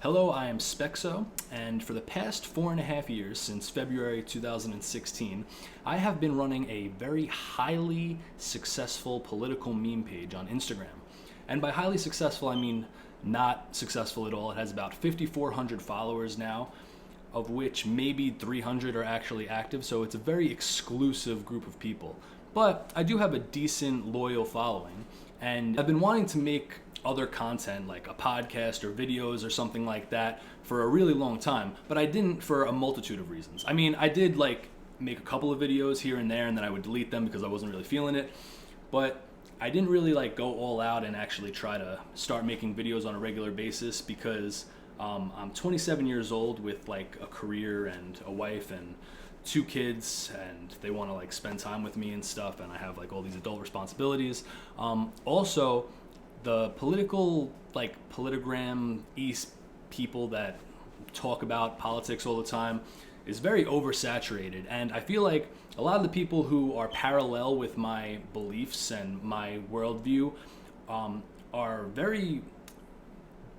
Hello, I am Spexo, and for the past 4.5 years, since February 2016, I have been running a very highly successful political meme page on Instagram. And by highly successful, I mean not successful at all. It has about 5,400 followers now, of which maybe 300 are actually active, so it's a very exclusive group of people. But I do have a decent, loyal following, and I've been wanting to make other content like a podcast or videos or something like that for a really long time, but I didn't for a multitude of reasons. I mean, I did like make a couple of videos here and there and then I would delete them because I wasn't really feeling it, but I didn't really like go all out and actually try to start making videos on a regular basis because I'm 27 years old with like a career and a wife and 2 kids, and they want to like spend time with me and stuff, and I have like all these adult responsibilities. Also, the political, like politogram east people that talk about politics all the time is very oversaturated, and I feel like a lot of the people who are parallel with my beliefs and my worldview are very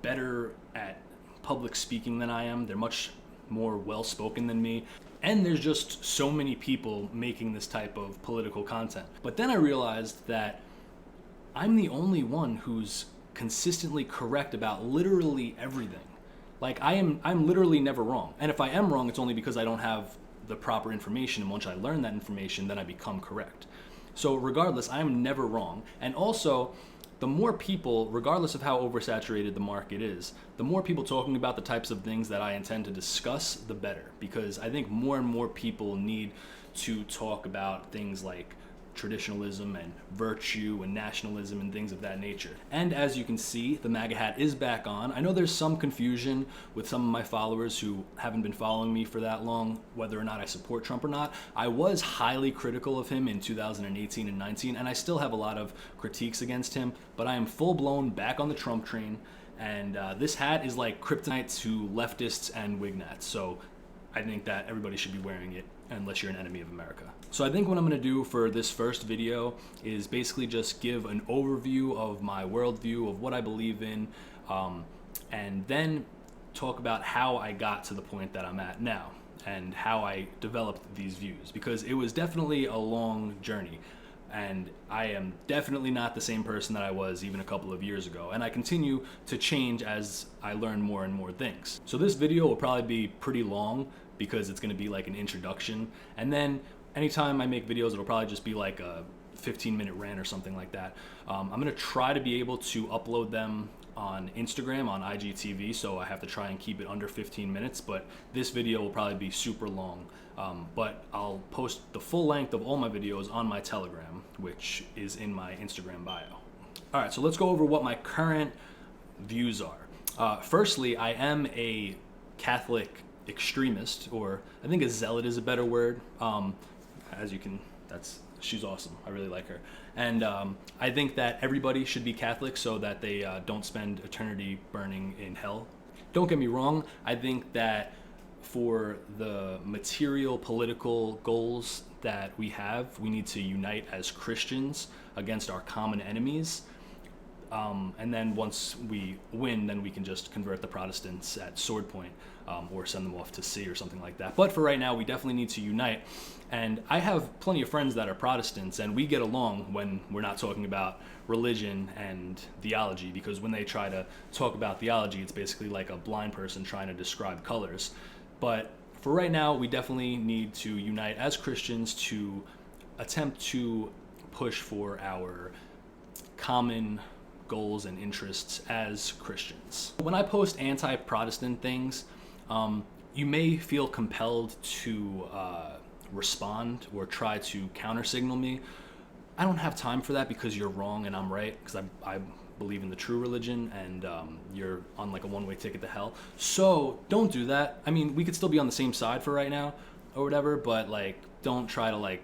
better at public speaking than I am. They're much more well spoken than me. And there's just so many people making this type of political content. But then I realized that I'm the only one who's consistently correct about literally everything. Like I'm literally never wrong. And if I am wrong, it's only because I don't have the proper information, and once I learn that information, then I become correct. So regardless, I am never wrong. And also, the more people, regardless of how oversaturated the market is, the more people talking about the types of things that I intend to discuss, the better. Because I think more and more people need to talk about things like traditionalism and virtue and nationalism and things of that nature. And as you can see, the MAGA hat is back on. I know there's some confusion with some of my followers who haven't been following me for that long, whether or not I support Trump or not. I was highly critical of him in 2018 and 19, and I still have a lot of critiques against him, but I am full-blown back on the Trump train, and this hat is like kryptonite to leftists and Wignats, so I think that everybody should be wearing it unless you're an enemy of America. So I think what I'm gonna do for this first video is basically just give an overview of my worldview, of what I believe in, and then talk about how I got to the point that I'm at now and how I developed these views, because it was definitely a long journey. And I am definitely not the same person that I was even a couple of years ago. And I continue to change as I learn more and more things. So this video will probably be pretty long because it's gonna be like an introduction. And then anytime I make videos, it'll probably just be like a 15-minute rant or something like that. I'm gonna try to be able to upload them on Instagram, on IGTV, so I have to try and keep it under 15 minutes, but this video will probably be super long. But I'll post the full length of all my videos on my Telegram, which is in my Instagram bio. All right, so let's go over what my current views are. Firstly, I am a Catholic extremist, or I think a zealot is a better word. As you can, she's awesome. I really like her. And I think that everybody should be Catholic so that they don't spend eternity burning in hell. Don't get me wrong, I think that for the material political goals that we have, we need to unite as Christians against our common enemies. And then once we win, then we can just convert the Protestants at sword point, or send them off to sea or something like that. But for right now, we definitely need to unite. And I have plenty of friends that are Protestants, and we get along when we're not talking about religion and theology, because when they try to talk about theology, it's basically like a blind person trying to describe colors. But for right now, we definitely need to unite as Christians to attempt to push for our common goals and interests as Christians. When I post anti-Protestant things, you may feel compelled to respond or try to counter-signal me. I don't have time for that because you're wrong and I'm right, because I believe in the true religion, and you're on like a one-way ticket to hell. So don't do that. I mean, we could still be on the same side for right now or whatever, but like don't try to like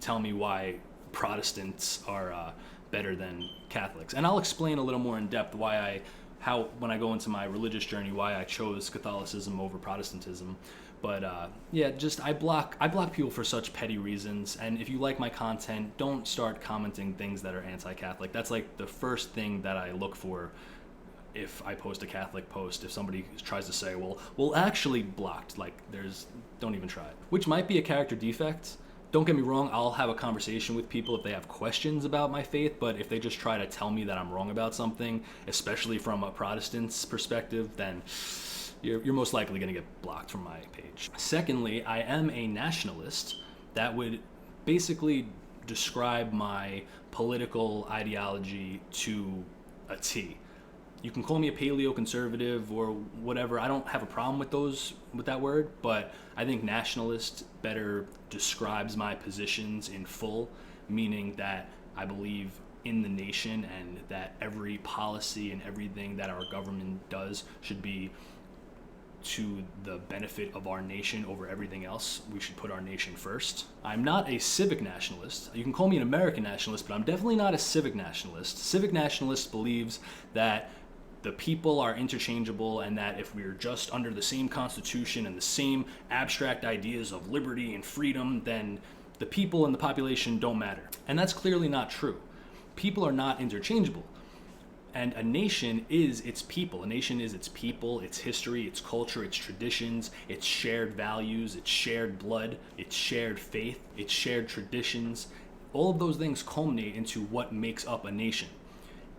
tell me why Protestants are better than Catholics. And I'll explain a little more in depth when I go into my religious journey, why I chose Catholicism over Protestantism. But yeah, just I block people for such petty reasons. And if you like my content, don't start commenting things that are anti-Catholic. That's like the first thing that I look for if I post a Catholic post, if somebody tries to say, well, actually blocked, like don't even try it. Which might be a character defect. Don't get me wrong, I'll have a conversation with people if they have questions about my faith, but if they just try to tell me that I'm wrong about something, especially from a Protestant's perspective, then you're most likely going to get blocked from my page. Secondly, I am a nationalist. That would basically describe my political ideology to a T. You can call me a paleo-conservative or whatever. I don't have a problem with that word, but I think nationalist better describes my positions in full, meaning that I believe in the nation and that every policy and everything that our government does should be to the benefit of our nation over everything else. We should put our nation first. I'm not a civic nationalist. You can call me an American nationalist, but I'm definitely not a civic nationalist. Civic nationalist believes that the people are interchangeable and that if we're just under the same constitution and the same abstract ideas of liberty and freedom, then the people and the population don't matter. And that's clearly not true. People are not interchangeable. And a nation is its people. A nation is its people, its history, its culture, its traditions, its shared values, its shared blood, its shared faith, its shared traditions. All of those things culminate into what makes up a nation.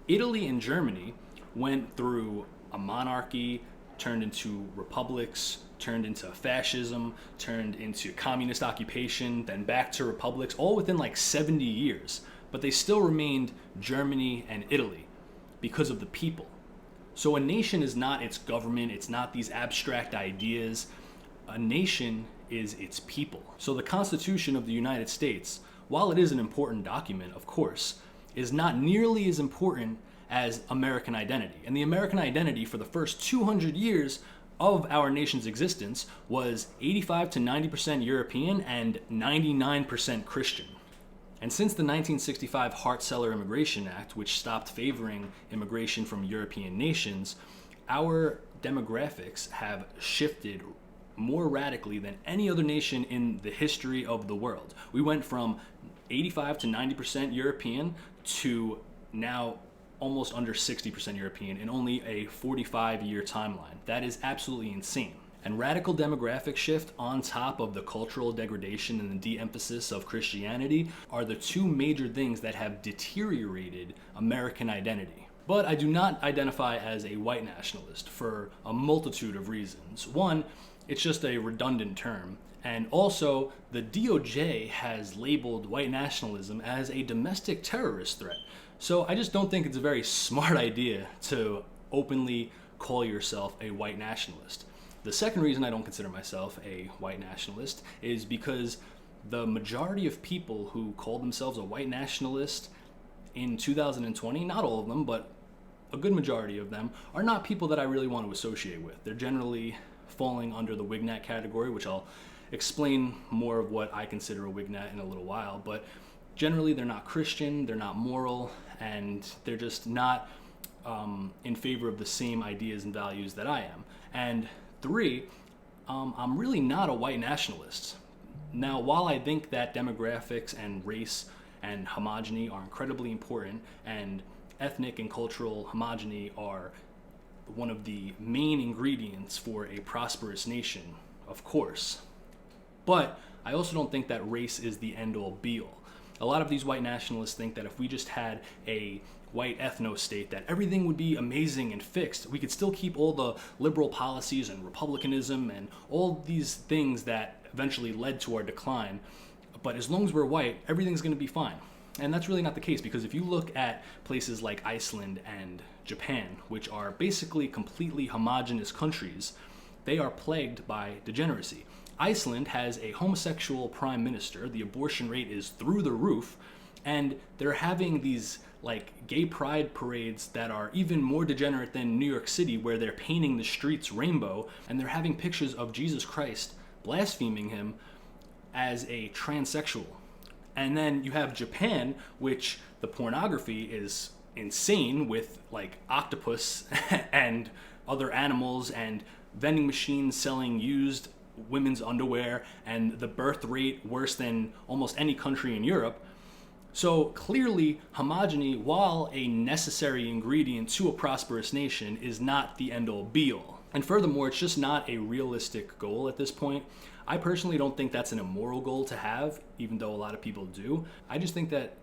Italy and Germany went through a monarchy, turned into republics, turned into fascism, turned into communist occupation, then back to republics, all within like 70 years. But they still remained Germany and Italy because of the people. So a nation is not its government, it's not these abstract ideas. A nation is its people. So the Constitution of the United States, while it is an important document, of course, is not nearly as important as American identity. And the American identity for the first 200 years of our nation's existence was 85 to 90% European and 99% Christian. And since the 1965 Hart-Celler Immigration Act, which stopped favoring immigration from European nations, our demographics have shifted more radically than any other nation in the history of the world. We went from 85 to 90% European to now almost under 60% European in only a 45-year timeline. That is absolutely insane. And radical demographic shift on top of the cultural degradation and the de-emphasis of Christianity are the two major things that have deteriorated American identity. But I do not identify as a white nationalist for a multitude of reasons. One, it's just a redundant term. And also, the DOJ has labeled white nationalism as a domestic terrorist threat. So I just don't think it's a very smart idea to openly call yourself a white nationalist. The second reason I don't consider myself a white nationalist is because the majority of people who call themselves a white nationalist in 2020, not all of them, but a good majority of them, are not people that I really want to associate with. They're generally falling under the Wignat category, which I'll explain more of what I consider a Wignat in a little while, but generally they're not Christian, they're not moral, and they're just not in favor of the same ideas and values that I am. And three, I'm really not a white nationalist. Now, while I think that demographics and race and homogeny are incredibly important, and ethnic and cultural homogeny are one of the main ingredients for a prosperous nation, of course, but I also don't think that race is the end-all be-all. A lot of these white nationalists think that if we just had a white ethno-state, that everything would be amazing and fixed. We could still keep all the liberal policies and republicanism and all these things that eventually led to our decline. But as long as we're white, everything's going to be fine. And that's really not the case, because if you look at places like Iceland and Japan, which are basically completely homogenous countries, they are plagued by degeneracy. Iceland has a homosexual prime minister, the abortion rate is through the roof, and they're having these like gay pride parades that are even more degenerate than New York City, where they're painting the streets rainbow, and they're having pictures of Jesus Christ blaspheming him as a transsexual. And then you have Japan, which the pornography is insane, with like octopus and other animals and vending machines selling used women's underwear, and the birth rate worse than almost any country in Europe. So clearly, homogeny, while a necessary ingredient to a prosperous nation, is not the end all be all. And furthermore, it's just not a realistic goal at this point. I personally don't think that's an immoral goal to have, even though a lot of people do. I just think that,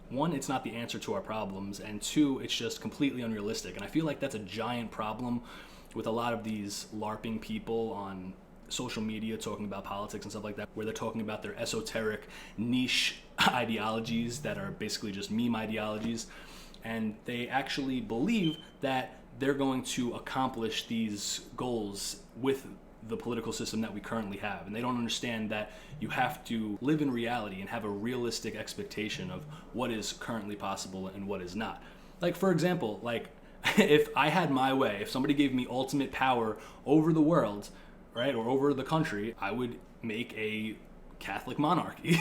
one, it's not the answer to our problems, and two, it's just completely unrealistic. And I feel like that's a giant problem with a lot of these LARPing people on social media talking about politics and stuff like that, where they're talking about their esoteric niche ideologies that are basically just meme ideologies, and they actually believe that they're going to accomplish these goals with the political system that we currently have. And they don't understand that you have to live in reality and have a realistic expectation of what is currently possible and what is not. Like, for example, like if I had my way, if somebody gave me ultimate power over the world, right, or over the country, I would make a Catholic monarchy.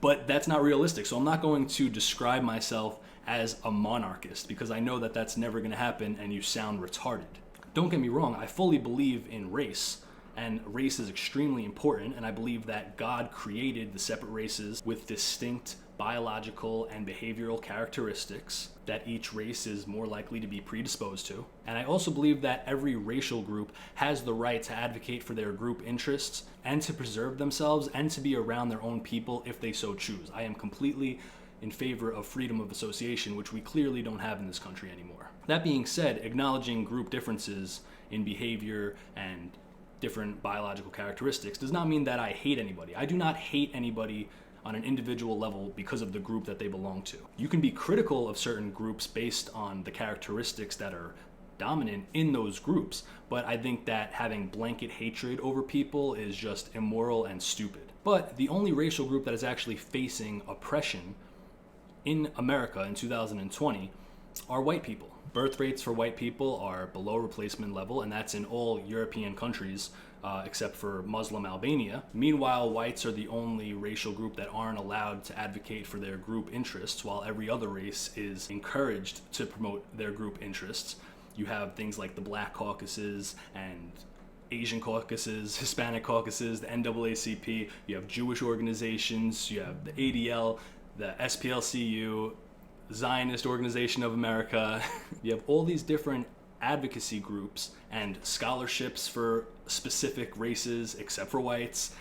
But that's not realistic. So I'm not going to describe myself as a monarchist, because I know that that's never going to happen and you sound retarded. Don't get me wrong, I fully believe in race, and race is extremely important, and I believe that God created the separate races with distinct biological and behavioral characteristics that each race is more likely to be predisposed to. And I also believe that every racial group has the right to advocate for their group interests and to preserve themselves and to be around their own people if they so choose. I am completely in favor of freedom of association, which we clearly don't have in this country anymore. That being said, acknowledging group differences in behavior and different biological characteristics does not mean that I hate anybody. I do not hate anybody on an individual level because of the group that they belong to. You can be critical of certain groups based on the characteristics that are dominant in those groups, but I think that having blanket hatred over people is just immoral and stupid. But the only racial group that is actually facing oppression in America in 2020 are white people. Birth rates for white people are below replacement level, and that's in all European countries except for Muslim Albania. Meanwhile, whites are the only racial group that aren't allowed to advocate for their group interests, while every other race is encouraged to promote their group interests. You have things like the Black caucuses and Asian caucuses, Hispanic caucuses, the NAACP, you have Jewish organizations, you have the ADL, the SPLCU, Zionist Organization of America. You have all these different advocacy groups and scholarships for specific races except for whites,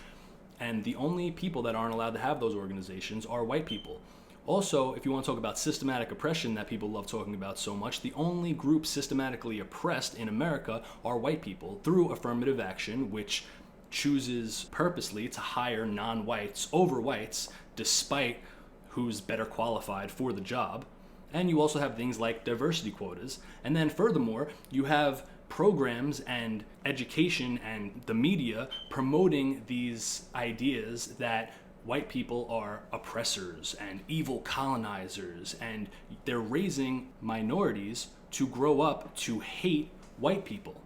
and the only people that aren't allowed to have those organizations are white people. Also, if you want to talk about systematic oppression that people love talking about so much, the only group systematically oppressed in America are white people through affirmative action, which chooses purposely to hire non-whites over whites despite who's better qualified for the job. And you also have things like diversity quotas. And then furthermore, you have programs and education and the media promoting these ideas that white people are oppressors and evil colonizers, and they're raising minorities to grow up to hate white people.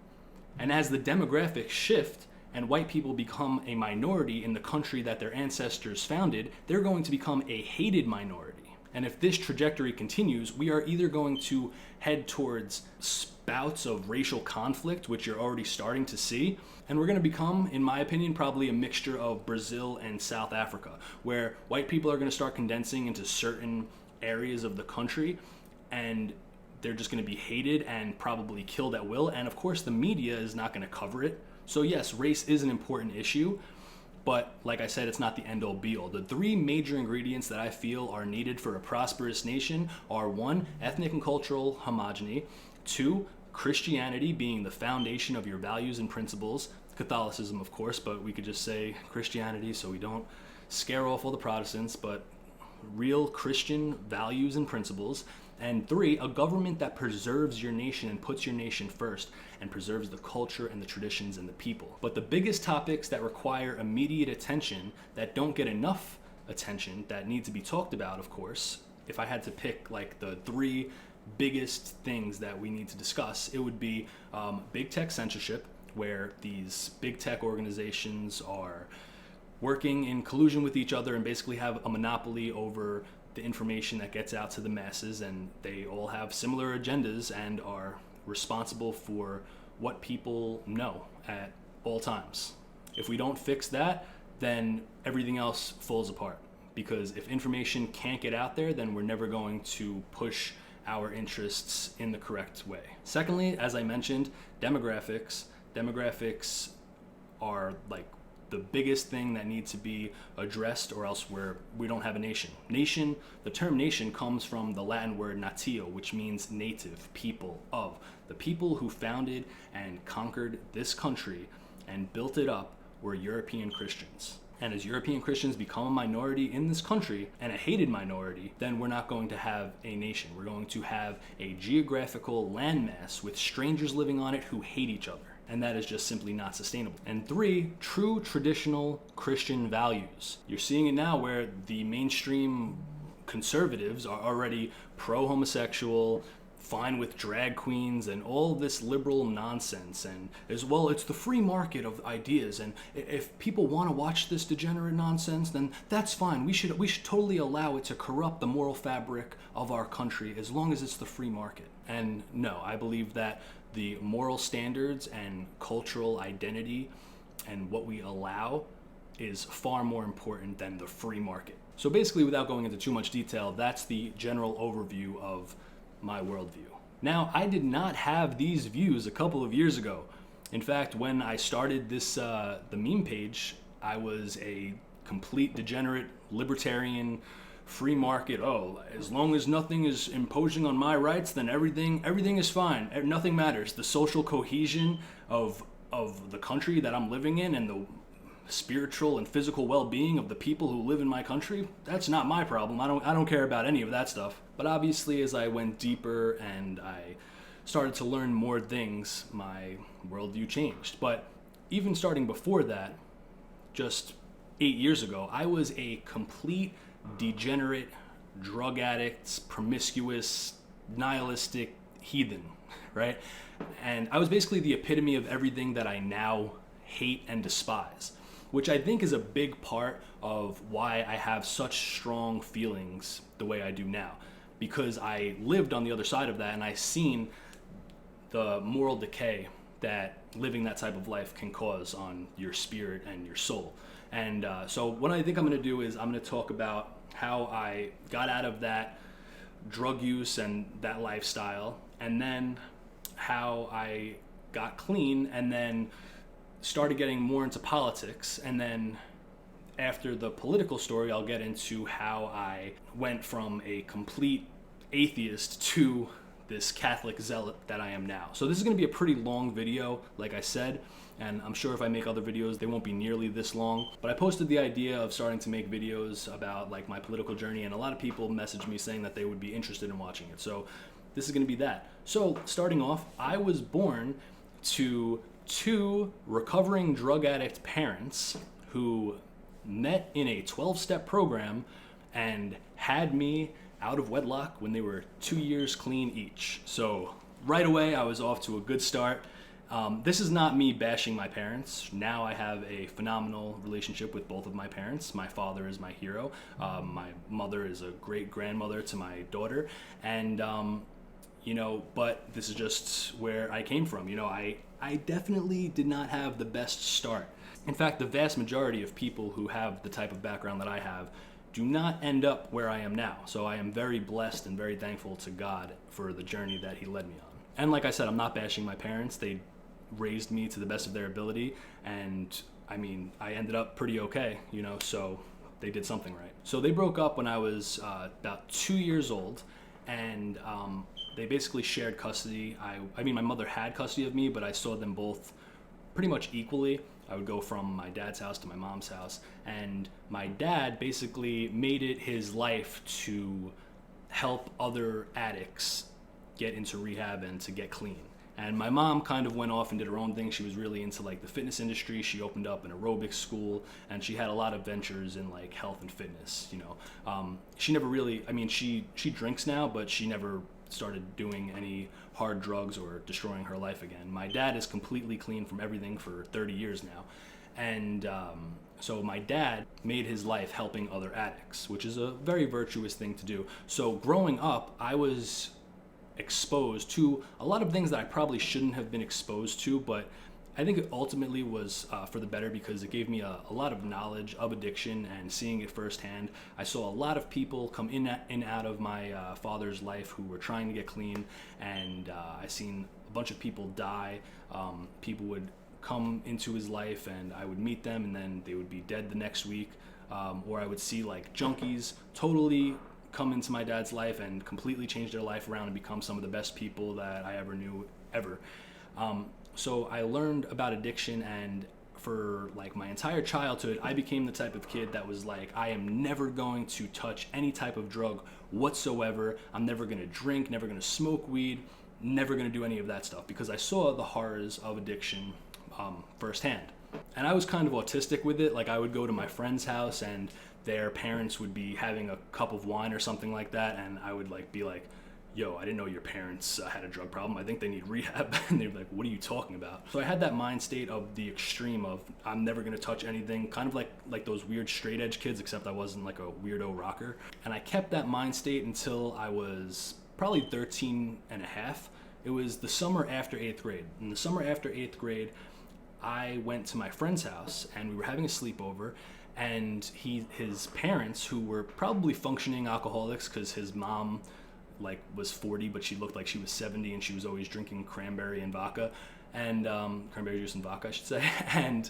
And as the demographics shift and white people become a minority in the country that their ancestors founded, they're going to become a hated minority. And if this trajectory continues, we are either going to head towards spouts of racial conflict, which you're already starting to see, and we're going to become, in my opinion, probably a mixture of Brazil and South Africa, where white people are going to start condensing into certain areas of the country, and they're just going to be hated and probably killed at will. And of course, the media is not going to cover it. So yes, race is an important issue, but like I said, it's not the end-all be-all. The three major ingredients that I feel are needed for a prosperous nation are: 1, ethnic and cultural homogeny; 2, Christianity being the foundation of your values and principles; Catholicism, of course, but we could just say Christianity so we don't scare off all the Protestants, but real Christian values and principles; and 3, a government that preserves your nation and puts your nation first and preserves the culture and the traditions and the people. But the biggest topics that require immediate attention, that don't get enough attention, that need to be talked about, of course, if I had to pick like the 3 biggest things that we need to discuss, it would be big tech censorship, where these big tech organizations are working in collusion with each other and basically have a monopoly over the information that gets out to the masses, and they all have similar agendas and are responsible for what people know at all times. If we don't fix that, then everything else falls apart. because if information can't get out there, then we're never going to push our interests in the correct way. Secondly, as I mentioned, demographics are like the biggest thing that needs to be addressed, or else we don't have a nation. The term nation comes from the Latin word natio, which means native, people of. The people who founded and conquered this country and built it up were European Christians. And as European Christians become a minority in this country, and a hated minority, then we're not going to have a nation. We're going to have a geographical landmass with strangers living on it who hate each other. And that is just simply not sustainable. And 3, true traditional Christian values. You're seeing it now where the mainstream conservatives are already pro-homosexual, fine with drag queens and all this liberal nonsense, and as well, it's the free market of ideas, and if people want to watch this degenerate nonsense, then that's fine. We should totally allow it to corrupt the moral fabric of our country as long as it's the free market. And no, I believe that the moral standards and cultural identity and what we allow is far more important than the free market. So basically, without going into too much detail, that's the general overview of my worldview. Now, I did not have these views a couple of years ago. In fact, when I started this the meme page, I was a complete degenerate libertarian, free market. Oh, as long as nothing is imposing on my rights, then everything is fine. Nothing matters. The social cohesion of the country that I'm living in and the spiritual and physical well-being of the people who live in my country, that's not my problem. I don't care about any of that stuff. But obviously, as I went deeper and I started to learn more things, my worldview changed. But even starting before that, just 8 years ago, I was a complete degenerate, drug addict, promiscuous, nihilistic heathen, right? And I was basically the epitome of everything that I now hate and despise, which I think is a big part of why I have such strong feelings the way I do now, because I lived on the other side of that and I've seen the moral decay that living that type of life can cause on your spirit and your soul. And so what I think I'm going to do is I'm going to talk about how I got out of that drug use and that lifestyle, and then how I got clean, and then started getting more into politics. And then after the political story, I'll get into how I went from a complete atheist to this Catholic zealot that I am now. So this is going to be a pretty long video, like I said, and I'm sure if I make other videos, they won't be nearly this long. But I posted the idea of starting to make videos about like my political journey, and a lot of people messaged me saying that they would be interested in watching it. So this is going to be that. So starting off, I was born to 2 recovering drug addict parents who met in a 12-step program and had me out of wedlock when they were 2 years clean each. So right away, I was off to a good start. This is not me bashing my parents. Now I have a phenomenal relationship with both of my parents. My father is my hero. My mother is a great grandmother to my daughter. And, but this is just where I came from. I definitely did not have the best start. In fact, the vast majority of people who have the type of background that I have do not end up where I am now. So I am very blessed and very thankful to God for the journey that He led me on. And like I said, I'm not bashing my parents. They raised me to the best of their ability, and I mean, I ended up pretty okay, so they did something right. So they broke up when I was about 2 years old, and they basically shared custody. I mean, my mother had custody of me, but I saw them both pretty much equally. I would go from my dad's house to my mom's house, and my dad basically made it his life to help other addicts get into rehab and to get clean. And my mom kind of went off and did her own thing. She was really into like the fitness industry. She opened up an aerobics school, and she had a lot of ventures in like health and fitness. She never really, she drinks now, but she never started doing any hard drugs or destroying her life again. My dad is completely clean from everything for 30 years now. And so my dad made his life helping other addicts, which is a very virtuous thing to do. So growing up, I was exposed to a lot of things that I probably shouldn't have been exposed to, but I think it ultimately was for the better because it gave me a lot of knowledge of addiction and seeing it firsthand. I saw a lot of people come in and out of my father's life who were trying to get clean, and I seen a bunch of people die. People would come into his life and I would meet them and then they would be dead the next week. Or I would see like junkies totally come into my dad's life and completely change their life around and become some of the best people that I ever knew ever. So I learned about addiction, and for like my entire childhood, I became the type of kid that was like, I am never going to touch any type of drug whatsoever. I'm never going to drink, never going to smoke weed, never going to do any of that stuff, because I saw the horrors of addiction firsthand. And I was kind of autistic with it. Like I would go to my friend's house and their parents would be having a cup of wine or something like that, and I would like be like, yo, I didn't know your parents had a drug problem. I think they need rehab. And they'd be like, what are you talking about? So I had that mind state of the extreme of I'm never gonna touch anything, kind of like those weird straight edge kids, except I wasn't like a weirdo rocker. And I kept that mind state until I was probably 13 and a half. It was the summer after 8th grade. In the summer after 8th grade, I went to my friend's house and we were having a sleepover, and his parents, who were probably functioning alcoholics because his mom like was 40 but she looked like she was 70 and she was always drinking cranberry and vodka, and cranberry juice and vodka I should say. And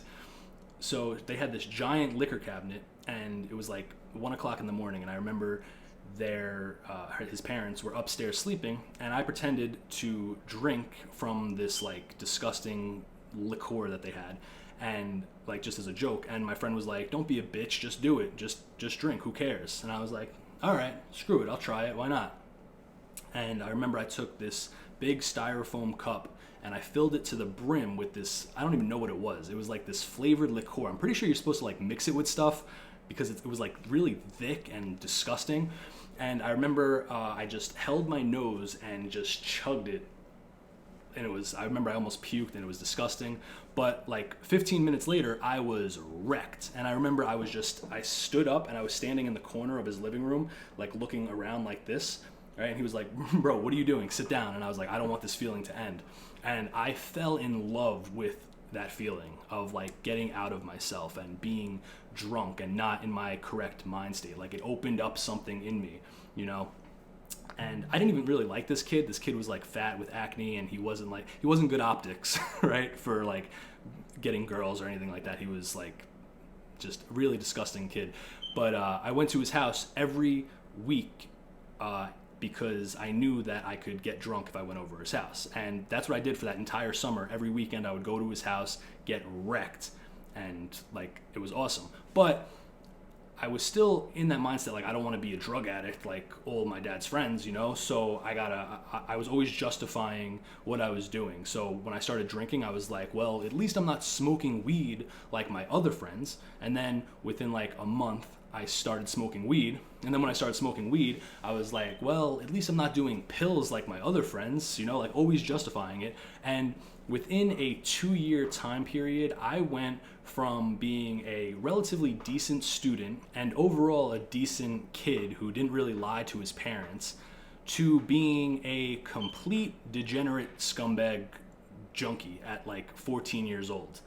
so they had this giant liquor cabinet, and it was like 1 o'clock in the morning, and I remember his parents were upstairs sleeping, and I pretended to drink from this like disgusting liqueur that they had, and like just as a joke, and my friend was like, don't be a bitch, just do it, just drink, who cares? And I was like, all right, screw it, I'll try it, why not? And I remember I took this big styrofoam cup and I filled it to the brim with this, I don't even know what it was like this flavored liqueur. I'm pretty sure you're supposed to like mix it with stuff because it was like really thick and disgusting. And I remember I just held my nose and just chugged it, and I remember I almost puked and it was disgusting. But like 15 minutes later, I was wrecked. And I remember I stood up and I was standing in the corner of his living room, like looking around like this, right? And he was like, bro, what are you doing? Sit down. And I was like, I don't want this feeling to end. And I fell in love with that feeling of like getting out of myself and being drunk and not in my correct mind state. Like it opened up something in me, you know? And I didn't even really like this kid. This kid was like fat with acne, and he wasn't good optics, right? For like getting girls or anything like that. He was like just a really disgusting kid. But I went to his house every week because I knew that I could get drunk if I went over his house. And that's what I did for that entire summer. Every weekend I would go to his house, get wrecked, and like it was awesome. But I was still in that mindset, like I don't want to be a drug addict like all my dad's friends, you know? So I was always justifying what I was doing. So when I started drinking, I was like, well, at least I'm not smoking weed like my other friends. And then within like a month, I started smoking weed. And then when I started smoking weed, I was like, well, at least I'm not doing pills like my other friends, you know, like always justifying it. And within a 2-year time period, I went from being a relatively decent student and overall a decent kid who didn't really lie to his parents to being a complete degenerate scumbag junkie at like 14 years old.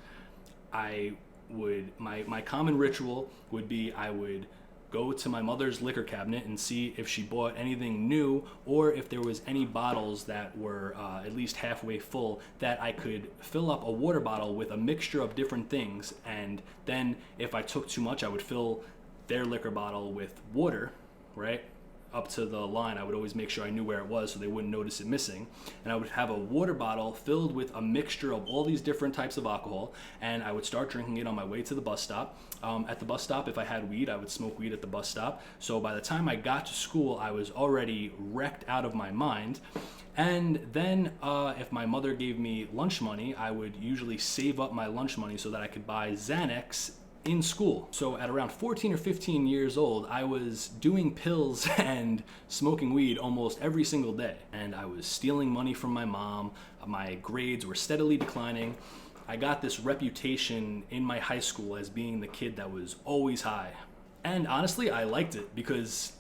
My common ritual would be I would go to my mother's liquor cabinet and see if she bought anything new or if there was any bottles that were at least halfway full that I could fill up a water bottle with a mixture of different things. And then if I took too much, I would fill their liquor bottle with water, right? Up to the line. I would always make sure I knew where it was so they wouldn't notice it missing. And I would have a water bottle filled with a mixture of all these different types of alcohol, and I would start drinking it on my way to the bus stop. At the bus stop, if I had weed, I would smoke weed at the bus stop. So by the time I got to school, I was already wrecked out of my mind. And then if my mother gave me lunch money, I would usually save up my lunch money so that I could buy Xanax in school. So at around 14 or 15 years old, I was doing pills and smoking weed almost every single day. And I was stealing money from my mom. My grades were steadily declining. I got this reputation in my high school as being the kid that was always high. And honestly, I liked it because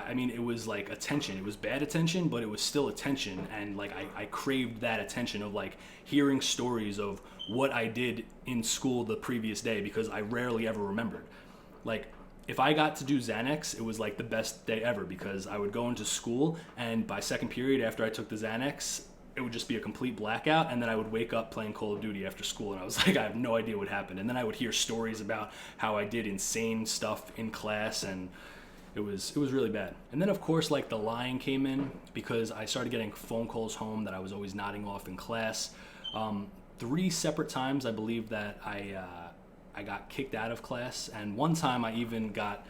I mean, it was like attention. It was bad attention, but it was still attention. And like, I craved that attention of like hearing stories of what I did in school the previous day, because I rarely ever remembered. Like, if I got to do Xanax, it was like the best day ever, because I would go into school and by second period after I took the Xanax, it would just be a complete blackout, and then I would wake up playing Call of Duty after school, and I was like, I have no idea what happened. And then I would hear stories about how I did insane stuff in class, and it was really bad. And then of course, like, the lying came in, because I started getting phone calls home that I was always nodding off in class. 3 separate times I believe that I got kicked out of class, and one time I even got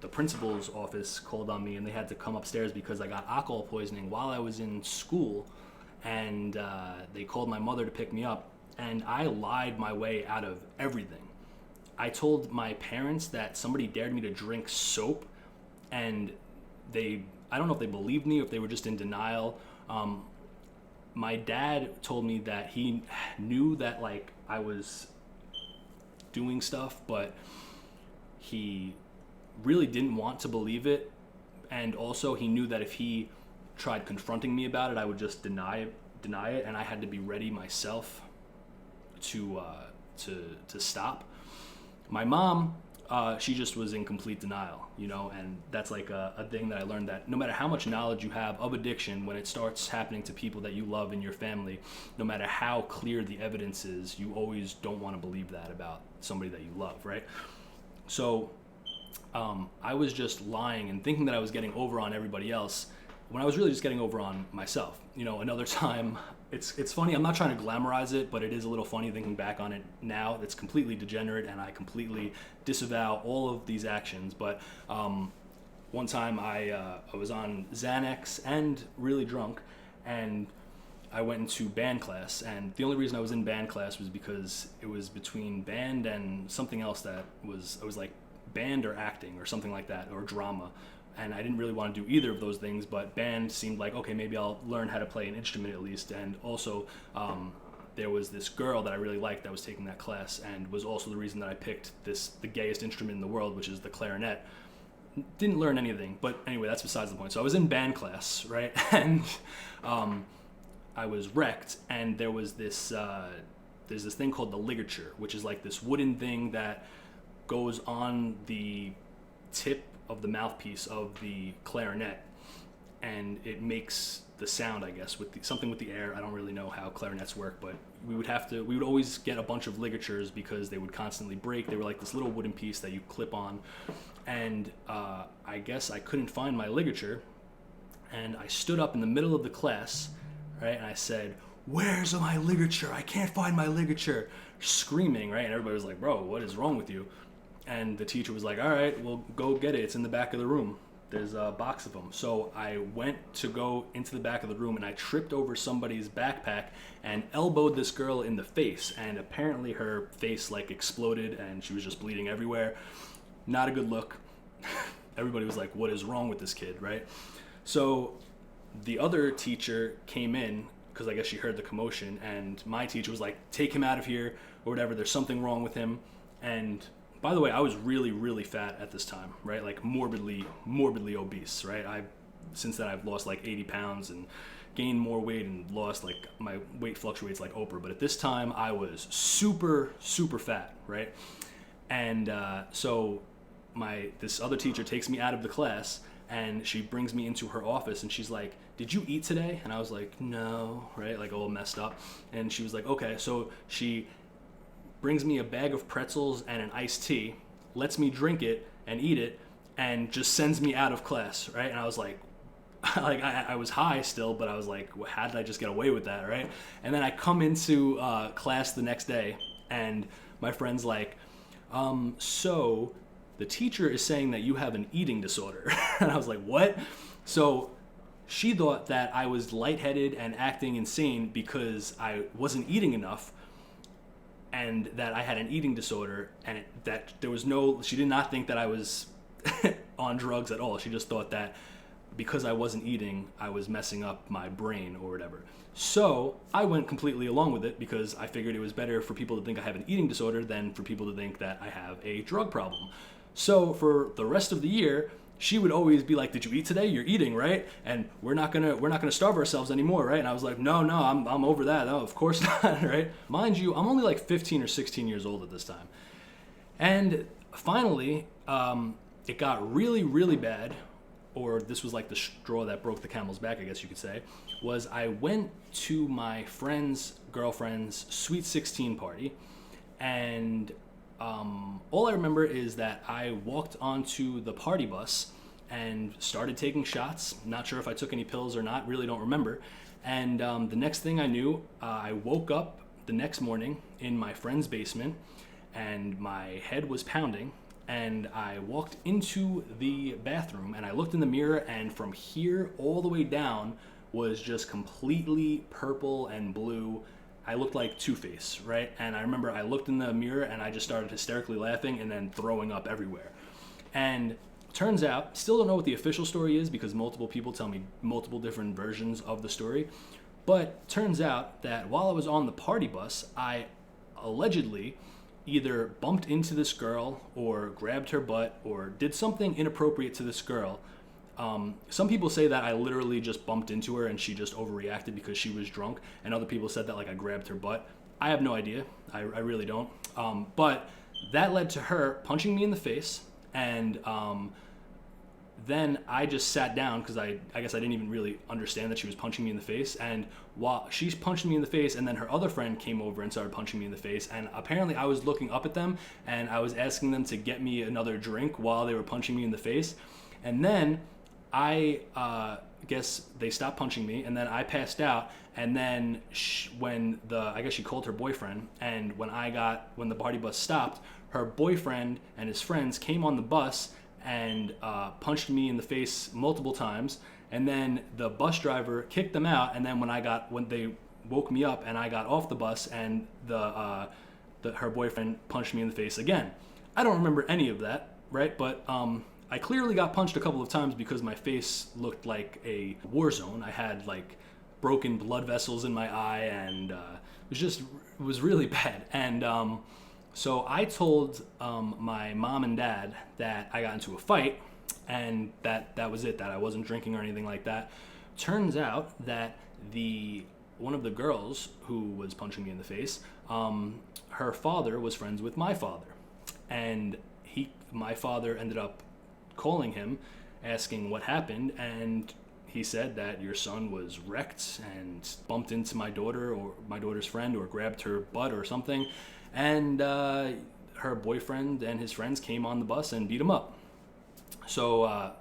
the principal's office called on me, and they had to come upstairs because I got alcohol poisoning while I was in school, and they called my mother to pick me up, and I lied my way out of everything. I told my parents that somebody dared me to drink soap, and I don't know if they believed me or if they were just in denial. My dad told me that he knew that like I was doing stuff, but he really didn't want to believe it, and also he knew that if he tried confronting me about it, I would just deny it, and I had to be ready myself to stop. My mom, she just was in complete denial, and that's like a thing that I learned, that no matter how much knowledge you have of addiction, when it starts happening to people that you love in your family, no matter how clear the evidence is, you always don't want to believe that about somebody that you love, right? So I was just lying and thinking that I was getting over on everybody else, when I was really just getting over on myself. Another time, it's funny, I'm not trying to glamorize it, but it is a little funny thinking back on it now. It's completely degenerate, and I completely disavow all of these actions. But one time I was on Xanax and really drunk, and I went into band class, and the only reason I was in band class was because it was between band and something else that was, it was like band or acting or something like that, or drama. And I didn't really want to do either of those things, but band seemed like, okay, maybe I'll learn how to play an instrument at least. And also, there was this girl that I really liked that was taking that class, and was also the reason that I picked the gayest instrument in the world, which is the clarinet. Didn't learn anything, but anyway, that's besides the point. So I was in band class, right? And I was wrecked, and there was there's this thing called the ligature, which is like this wooden thing that goes on the tip of the mouthpiece of the clarinet, and it makes the sound, I guess, with something with the air. I don't really know how clarinets work, but we would always get a bunch of ligatures because they would constantly break. They were like this little wooden piece that you clip on, and I guess I couldn't find my ligature, and I stood up in the middle of the class, right, and I said, "Where's my ligature? I can't find my ligature," screaming, right, and everybody was like, "Bro, what is wrong with you?" And the teacher was like, "All right, well, go get it. It's in the back of the room. There's a box of them." So I went to go into the back of the room, and I tripped over somebody's backpack and elbowed this girl in the face. And apparently her face like exploded, and she was just bleeding everywhere. Not a good look. Everybody was like, "What is wrong with this kid?" Right? So the other teacher came in, because I guess she heard the commotion, and my teacher was like, "Take him out of here," or whatever. "There's something wrong with him." And by the way, I was really, really fat at this time, right? Like morbidly obese, right? Since then I've lost like 80 pounds and gained more weight and lost, like, my weight fluctuates like Oprah. But at this time I was super, super fat, right? And so this other teacher takes me out of the class, and she brings me into her office, and she's like, "Did you eat today?" And I was like, "No," right? Like all messed up. And she was like, "Okay." So she brings me a bag of pretzels and an iced tea, lets me drink it and eat it, and just sends me out of class, right? And I was like, I was high still, but I was like, how did I just get away with that, right? And then I come into class the next day, and my friend's like, so the teacher is saying that you have an eating disorder. And I was like, what? So she thought that I was lightheaded and acting insane because I wasn't eating enough, and that I had an eating disorder, and she did not think that I was on drugs at all. She just thought that because I wasn't eating, I was messing up my brain or whatever. So I went completely along with it, because I figured it was better for people to think I have an eating disorder than for people to think that I have a drug problem. So for the rest of the year, she would always be like, "Did you eat today? You're eating, right? And we're not gonna starve ourselves anymore, right?" And I was like, "No, no, I'm over that. No, of course not, right?" Mind you, I'm only like 15 or 16 years old at this time. And finally, it got really, really bad, or this was like the straw that broke the camel's back, I guess you could say, was I went to my friend's girlfriend's Sweet 16 party, and all I remember is that I walked onto the party bus and started taking shots. Not sure if I took any pills or not, really don't remember. And the next thing I knew, I woke up the next morning in my friend's basement, and my head was pounding, and I walked into the bathroom and I looked in the mirror, and from here all the way down was just completely purple and blue. I looked like Two-Face, right? And I remember I looked in the mirror and I just started hysterically laughing and then throwing up everywhere. And turns out, still don't know what the official story is because multiple people tell me multiple different versions of the story, but turns out that while I was on the party bus, I allegedly either bumped into this girl or grabbed her butt or did something inappropriate to this girl. Some people say that I literally just bumped into her and she just overreacted because she was drunk, and other people said that like I grabbed her butt. I have no idea. I really don't. But that led to her punching me in the face, and then I just sat down because I guess I didn't even really understand that she was punching me in the face. And while she's punching me in the face, and then her other friend came over and started punching me in the face, and apparently I was looking up at them and I was asking them to get me another drink while they were punching me in the face. And then I guess they stopped punching me, and then I passed out. And then I guess she called her boyfriend, and when the party bus stopped, her boyfriend and his friends came on the bus and punched me in the face multiple times. And then the bus driver kicked them out. And then when they woke me up and I got off the bus, and her boyfriend punched me in the face again. I don't remember any of that, right? But I clearly got punched a couple of times because my face looked like a war zone. I had like broken blood vessels in my eye, and it was really bad. And so I told my mom and dad that I got into a fight, and that was it, that I wasn't drinking or anything like that. Turns out that one of the girls who was punching me in the face, her father was friends with my father, and my father ended up calling him, asking what happened, and he said that your son was wrecked and bumped into my daughter or my daughter's friend, or grabbed her butt or something, and her boyfriend and his friends came on the bus and beat him up. So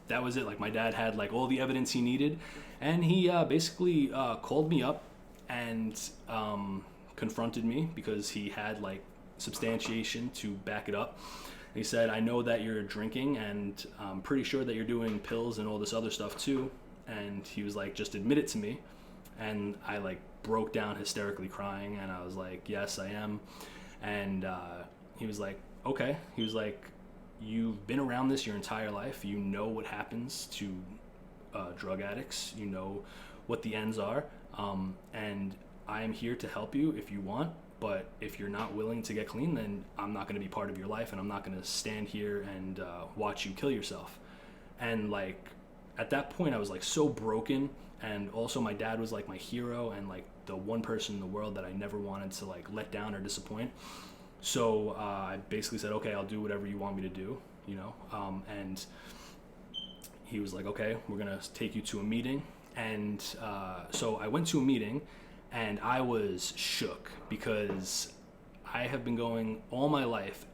that was it. Like, my dad had like all the evidence he needed, and he basically called me up and confronted me because he had like substantiation to back it up. He said, "I know that you're drinking, and I'm pretty sure that you're doing pills and all this other stuff too." And he was like, "Just admit it to me." And I like broke down hysterically crying, and I was like, "Yes, I am." And he was like, "Okay." He was like, "You've been around this your entire life. You know what happens to drug addicts. You know what the ends are. And I am here to help you if you want. But if you're not willing to get clean, then I'm not going to be part of your life, and I'm not going to stand here and watch you kill yourself." And like at that point, I was like so broken, and also my dad was like my hero and like the one person in the world that I never wanted to like let down or disappoint. So I basically said, "Okay, I'll do whatever you want me to do," you know. And he was like, "Okay, we're gonna take you to a meeting." And so I went to a meeting. And I was shook because I have been going all my life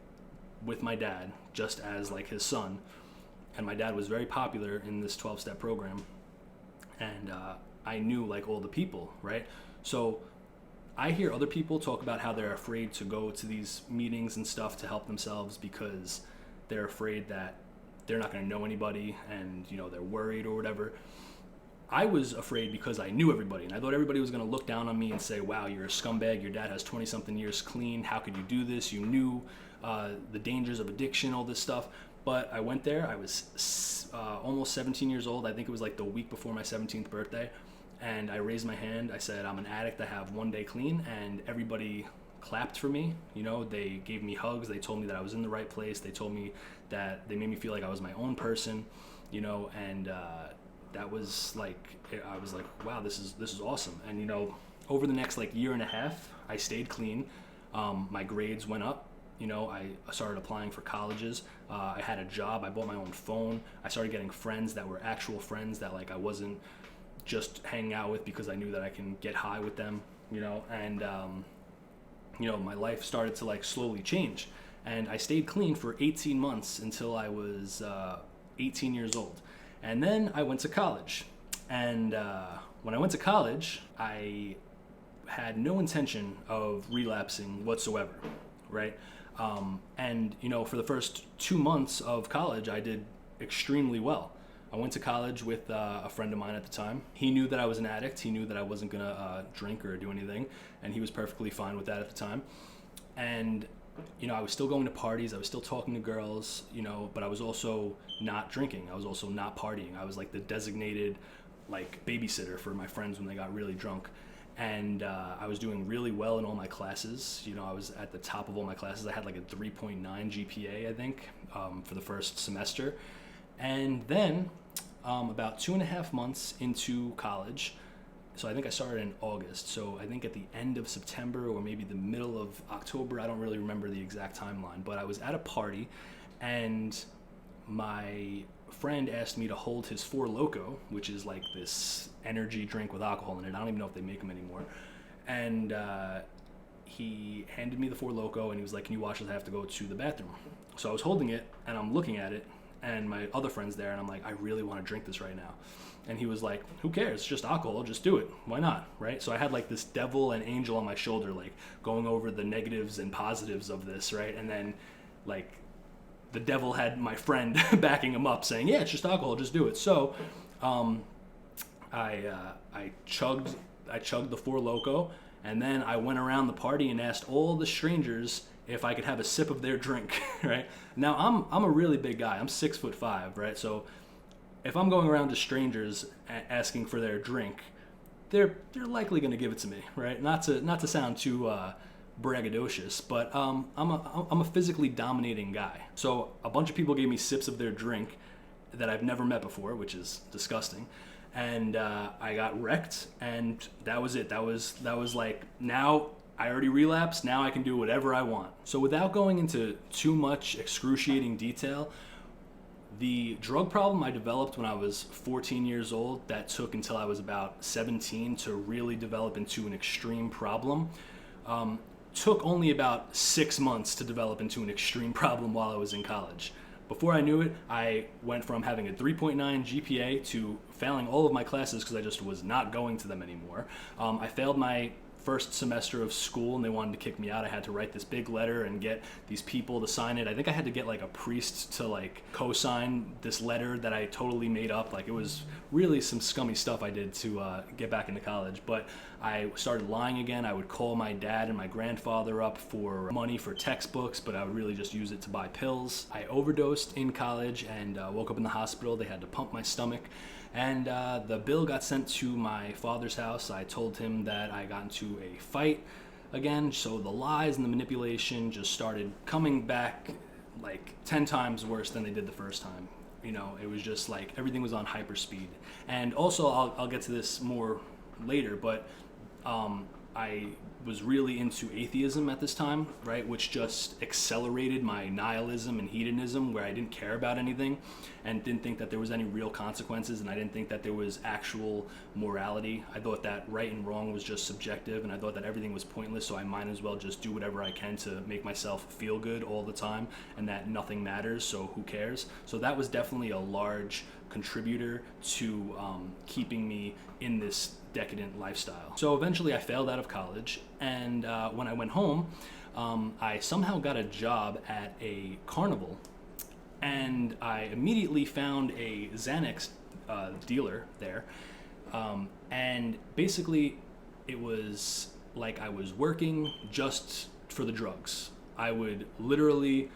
with my dad, just as like his son. And my dad was very popular in this 12-step program. And I knew like all the people, right? So I hear other people talk about how they're afraid to go to these meetings and stuff to help themselves because they're afraid that they're not going to know anybody, and you know, they're worried or whatever. I was afraid because I knew everybody, and I thought everybody was going to look down on me and say, "Wow, you're a scumbag. Your dad has 20-something years clean. How could you do this? You knew the dangers of addiction, all this stuff." But I went there. I was almost 17 years old. I think it was like the week before my 17th birthday. And I raised my hand. I said, "I'm an addict. I have one day clean." And everybody clapped for me. You know, they gave me hugs. They told me that I was in the right place. They told me that they made me feel like I was my own person, you know, and that was like, I was like, wow, this is awesome. And, you know, over the next like year and a half, I stayed clean. My grades went up. You know, I started applying for colleges. I had a job. I bought my own phone. I started getting friends that were actual friends that like I wasn't just hanging out with because I knew that I can get high with them, you know, and, you know, my life started to like slowly change. And I stayed clean for 18 months until I was 18 years old. And then I went to college. And when I went to college, I had no intention of relapsing whatsoever, right? And, you know, for the first 2 months of college, I did extremely well. I went to college with a friend of mine at the time. He knew that I was an addict. He knew that I wasn't going to drink or do anything, and he was perfectly fine with that at the time. And, you know, I was still going to parties. I was still talking to girls, you know, but I was also not drinking. I was also not partying. I was like the designated, like, babysitter for my friends when they got really drunk. And I was doing really well in all my classes. You know, I was at the top of all my classes. I had like a 3.9 GPA, I think, for the first semester. And then about 2.5 months into college, so I think I started in August. So I think at the end of September or maybe the middle of October, I don't really remember the exact timeline, but I was at a party and my friend asked me to hold his Four Loko, which is like this energy drink with alcohol in it. I don't even know if they make them anymore. And he handed me the Four Loko and he was like, "Can you watch this? I have to go to the bathroom." So I was holding it and I'm looking at it and my other friend's there and I'm like, I really want to drink this right now. And he was like, "Who cares? It's just alcohol. Just do it. Why not?" Right? So I had like this devil and angel on my shoulder, like going over the negatives and positives of this, right? And then like the devil had my friend backing him up saying, "Yeah, it's just alcohol. Just do it." So I chugged the Four Loko, and then I went around the party and asked all the strangers if I could have a sip of their drink, right? Now I'm a really big guy. I'm 6'5", right? So if I'm going around to strangers asking for their drink, they're likely going to give it to me, right? Not to sound too braggadocious, but I'm a physically dominating guy. So a bunch of people gave me sips of their drink that I've never met before, which is disgusting. And I got wrecked, and that was it. That was like, now I already relapsed. Now I can do whatever I want. So without going into too much excruciating detail, the drug problem I developed when I was 14 years old, that took until I was about 17 to really develop into an extreme problem, took only about 6 months to develop into an extreme problem while I was in college. Before I knew it, I went from having a 3.9 GPA to failing all of my classes because I just was not going to them anymore. I failed my first semester of school and they wanted to kick me out. I had to write this big letter and get these people to sign it. I think I had to get like a priest to like co-sign this letter that I totally made up. Like, it was really some scummy stuff I did to get back into college. But I started lying again. I would call my dad and my grandfather up for money for textbooks, but I would really just use it to buy pills. I overdosed in college and woke up in the hospital. They had to pump my stomach. And the bill got sent to my father's house. I told him that I got into a fight again, so the lies and the manipulation just started coming back like 10 times worse than they did the first time. You know, it was just like everything was on hyperspeed. And also, I'll get to this more later, but I was really into atheism at this time, right, which just accelerated my nihilism and hedonism, where I didn't care about anything and didn't think that there was any real consequences, and I didn't think that there was actual morality. I thought that right and wrong was just subjective, and I thought that everything was pointless, so I might as well just do whatever I can to make myself feel good all the time, and that nothing matters, so who cares? So that was definitely a large contributor to keeping me in this decadent lifestyle. So eventually I failed out of college, and when I went home, I somehow got a job at a carnival, and I immediately found a Xanax dealer there, and basically it was like I was working just for the drugs. I would literally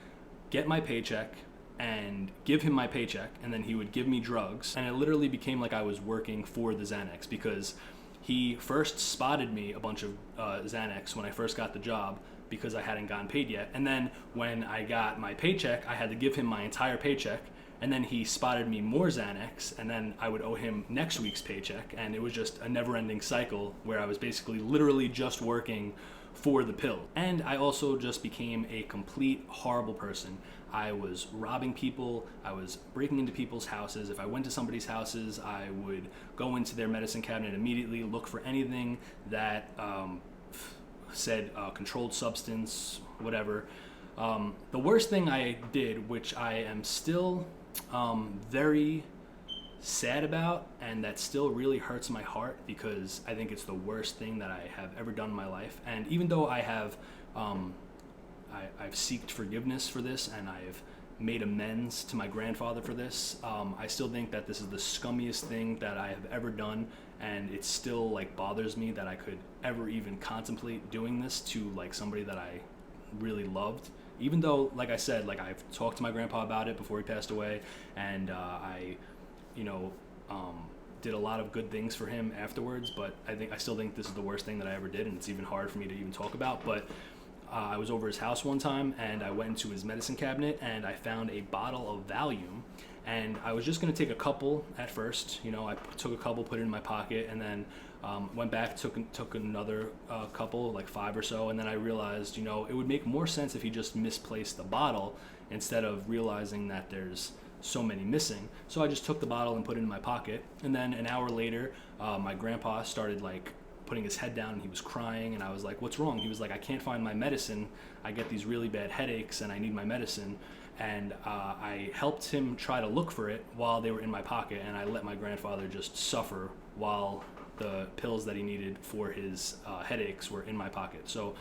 get my paycheck and give him my paycheck, and then he would give me drugs, and it literally became like I was working for the Xanax, because he first spotted me a bunch of Xanax when I first got the job, because I hadn't gotten paid yet. And then when I got my paycheck, I had to give him my entire paycheck. And then he spotted me more Xanax, and then I would owe him next week's paycheck. And it was just a never-ending cycle where I was basically literally just working for the pill. And I also just became a complete horrible person. I was robbing people, I was breaking into people's houses. If I went to somebody's houses, I would go into their medicine cabinet immediately, look for anything that said controlled substance, whatever. The worst thing I did, which I am still very sad about, and that still really hurts my heart because I think it's the worst thing that I have ever done in my life. And even though I have I've sought forgiveness for this, and I've made amends to my grandfather for this, I still think that this is the scummiest thing that I have ever done, and it still like bothers me that I could ever even contemplate doing this to like somebody that I really loved. Even though, like I said, like I've talked to my grandpa about it before he passed away, and I did a lot of good things for him afterwards, but I still think this is the worst thing that I ever did, and it's even hard for me to even talk about. But I was over his house one time, and I went into his medicine cabinet, and I found a bottle of Valium, and I was just going to take a couple at first. I took a couple, put it in my pocket, and then went back, took another couple, like 5 or so, and then I realized, it would make more sense if he just misplaced the bottle instead of realizing that there's so many missing. So I just took the bottle and put it in my pocket, and then an hour later, my grandpa started like putting his head down, and he was crying, and I was like, what's wrong? He was like, I can't find my medicine. I get these really bad headaches, and I need my medicine. And I helped him try to look for it while they were in my pocket, and I let my grandfather just suffer while the pills that he needed for his headaches were in my pocket. So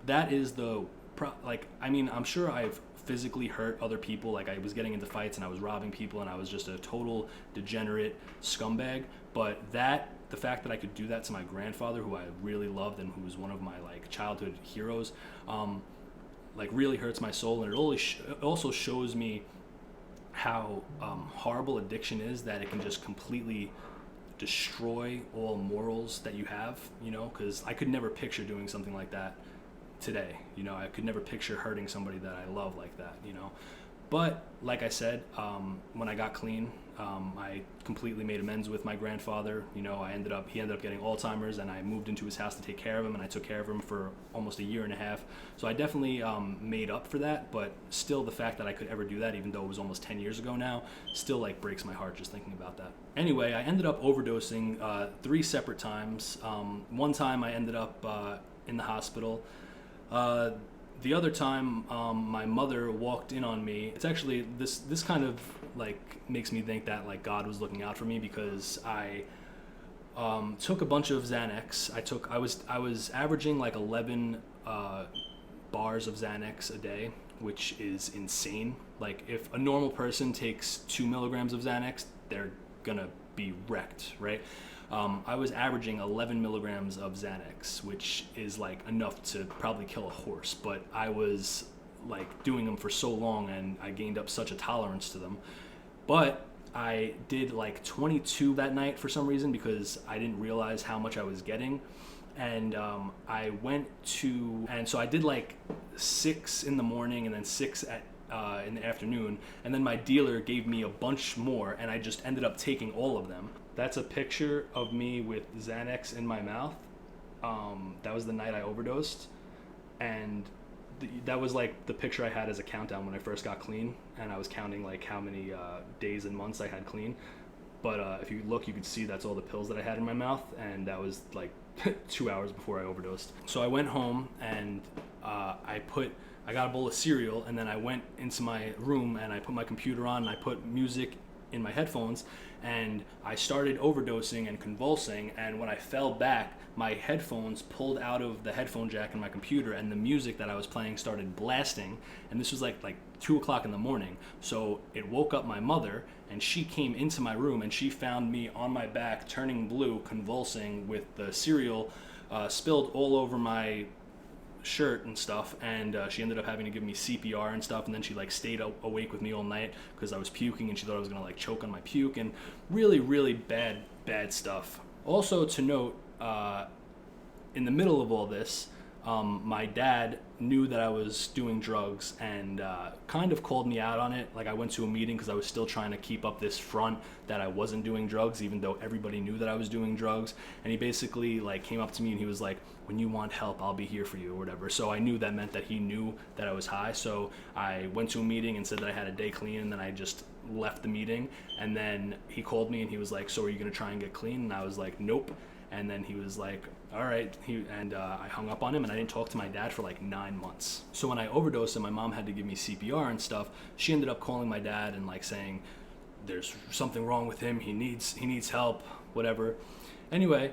that is I'm sure I've physically hurt other people. Like I was getting into fights and I was robbing people, and I was just a total degenerate scumbag. But the fact that I could do that to my grandfather, who I really loved and who was one of my like childhood heroes, really hurts my soul. And it also shows me how horrible addiction is, that it can just completely destroy all morals that you have, because I could never picture doing something like that today. I could never picture hurting somebody that I love like that, But like I said, when I got clean, I completely made amends with my grandfather. He ended up getting Alzheimer's, and I moved into his house to take care of him, and I took care of him for almost a year and a half. So I definitely made up for that, but still the fact that I could ever do that, even though it was almost 10 years ago now, still like breaks my heart just thinking about that. Anyway, I ended up overdosing 3 separate times. One time I ended up in the hospital. The other time, my mother walked in on me. It's actually, this kind of like makes me think that like God was looking out for me, because I took a bunch of Xanax. I was averaging like 11 bars of Xanax a day, which is insane. Like if a normal person takes 2 milligrams of Xanax, they're gonna be wrecked, right? I was averaging 11 milligrams of Xanax, which is like enough to probably kill a horse, but I was like doing them for so long, and I gained up such a tolerance to them. But I did like 22 that night for some reason, because I didn't realize how much I was getting. And so I did like 6 in the morning and then 6 in the afternoon, and then my dealer gave me a bunch more, and I just ended up taking all of them. That's a picture of me with Xanax in my mouth. That was the night I overdosed, and that was like the picture I had as a countdown when I first got clean, and I was counting like how many days and months I had clean. But if you look, you can see that's all the pills that I had in my mouth, and that was like 2 hours before I overdosed. So I went home, and I got a bowl of cereal, and then I went into my room, and I put my computer on, and I put music in my headphones, and I started overdosing and convulsing, and when I fell back, my headphones pulled out of the headphone jack in my computer, and the music that I was playing started blasting, and this was like 2 o'clock in the morning. So it woke up my mother, and she came into my room, and she found me on my back turning blue, convulsing, with the cereal spilled all over my shirt and stuff, and she ended up having to give me CPR and stuff, and then she like stayed awake with me all night because I was puking, and she thought I was gonna like choke on my puke, and really bad stuff. Also to note, in the middle of all this, my dad knew that I was doing drugs and kind of called me out on it. Like I went to a meeting because I was still trying to keep up this front that I wasn't doing drugs, even though everybody knew that I was doing drugs. And he basically like came up to me and he was like, when you want help, I'll be here for you or whatever. So I knew that meant that he knew that I was high. So I went to a meeting and said that I had a day clean, and then I just left the meeting. And then he called me and he was like, so are you gonna try and get clean? And I was like, nope. And then he was like, all right. I hung up on him, and I didn't talk to my dad for like 9 months. So when I overdosed and my mom had to give me CPR and stuff, she ended up calling my dad and like saying, there's something wrong with him. He needs help, whatever. Anyway,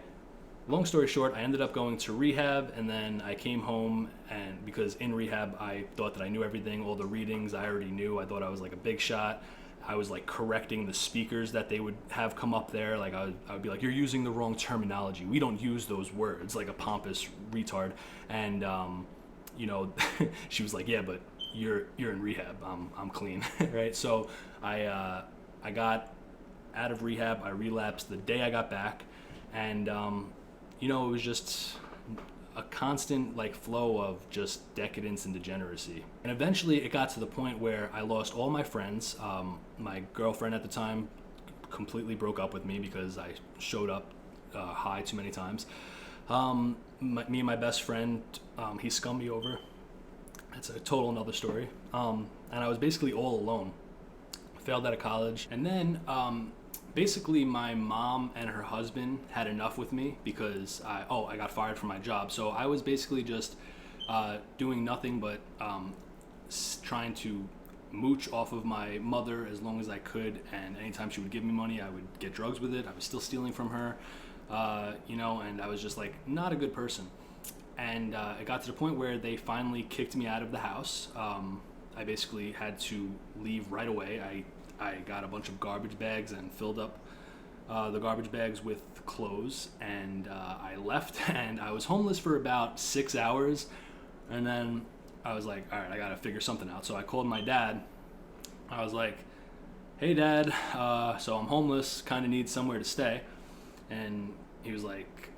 long story short, I ended up going to rehab, and then I came home, and because in rehab, I thought that I knew everything, all the readings I already knew. I thought I was like a big shot. I was like correcting the speakers that they would have come up there. Like I would be like, you're using the wrong terminology. We don't use those words, like a pompous retard. And, she was like, yeah, but you're in rehab. I'm clean. Right. So I got out of rehab. I relapsed the day I got back. And, it was just a constant like flow of just decadence and degeneracy. And eventually it got to the point where I lost all my friends. My girlfriend at the time completely broke up with me because I showed up high too many times. Me and my best friend, he scummed me over. That's a total another story. And I was basically all alone. Failed out of college. And then basically my mom and her husband had enough with me because I got fired from my job. So I was basically just doing nothing but trying to mooch off of my mother as long as I could, and anytime she would give me money, I would get drugs with it. I was still stealing from her, and I was just like not a good person. And it got to the point where they finally kicked me out of the house. I basically had to leave right away. I got a bunch of garbage bags and filled up the garbage bags with clothes, and I left, and I was homeless for about 6 hours, and then I was like, all right, I gotta figure something out. So I called my dad. I was like, hey Dad, so I'm homeless, kind of need somewhere to stay. And he was like,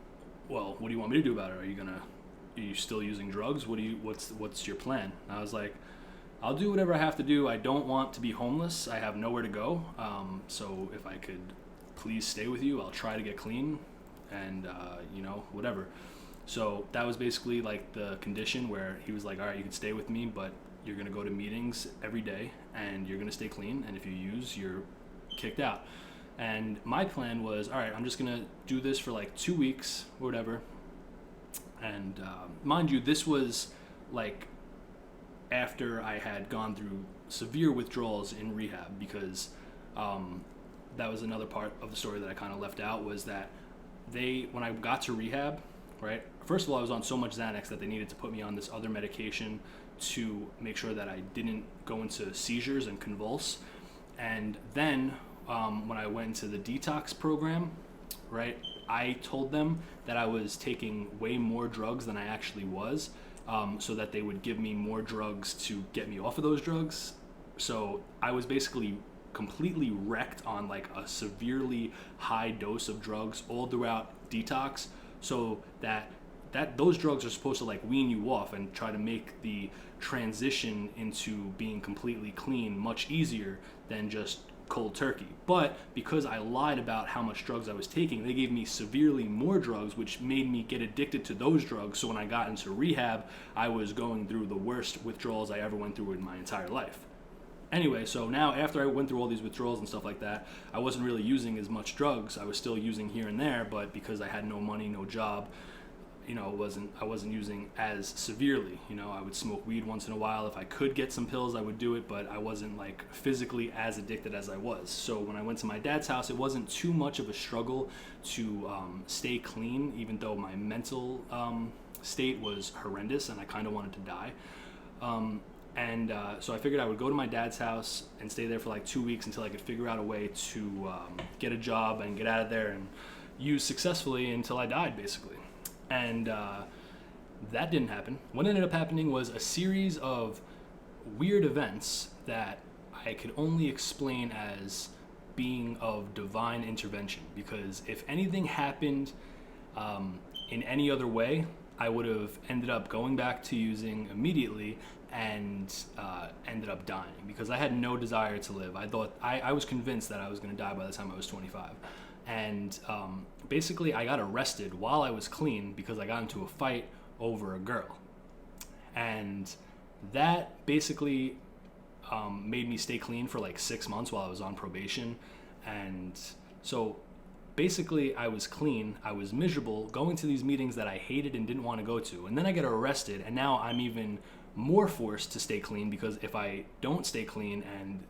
well, what do you want me to do about it? Are you still using drugs? What's your plan? And I was like, I'll do whatever I have to do. I don't want to be homeless. I have nowhere to go. So if I could please stay with you, I'll try to get clean and, whatever. So that was basically like the condition where he was like, all right, you can stay with me, but you're going to go to meetings every day and you're going to stay clean. And if you use, you're kicked out. And my plan was, all right, I'm just going to do this for like 2 weeks or whatever. And mind you, this was like after I had gone through severe withdrawals in rehab, because that was another part of the story that I kind of left out, was that when I got to rehab, right, first of all, I was on so much Xanax that they needed to put me on this other medication to make sure that I didn't go into seizures and convulse. And then when I went into the detox program, right, I told them that I was taking way more drugs than I actually was, so that they would give me more drugs to get me off of those drugs. So I was basically completely wrecked on like a severely high dose of drugs all throughout detox, so that those drugs are supposed to like wean you off and try to make the transition into being completely clean much easier than just cold turkey. But because I lied about how much drugs I was taking, they gave me severely more drugs, which made me get addicted to those drugs. So when I got into rehab, I was going through the worst withdrawals I ever went through in my entire life. Anyway, so now after I went through all these withdrawals and stuff like that, I wasn't really using as much drugs. I was still using here and there, but because I had no money, no job, I wasn't using as severely. I would smoke weed once in a while. If I could get some pills, I would do it, but I wasn't like physically as addicted as I was. So when I went to my dad's house, it wasn't too much of a struggle to stay clean, even though my mental state was horrendous and I kind of wanted to die. So I figured I would go to my dad's house and stay there for like 2 weeks until I could figure out a way to get a job and get out of there and use successfully until I died, basically. And that didn't happen. What ended up happening was a series of weird events that I could only explain as being of divine intervention, because if anything happened in any other way, I would have ended up going back to using immediately and ended up dying because I had no desire to live. I was convinced that I was going to die by the time I was 25. And basically, I got arrested while I was clean because I got into a fight over a girl. And that basically made me stay clean for like 6 months while I was on probation. And so basically I was clean, I was miserable, going to these meetings that I hated and didn't want to go to. And then I get arrested, and now I'm even more forced to stay clean because if I don't stay clean and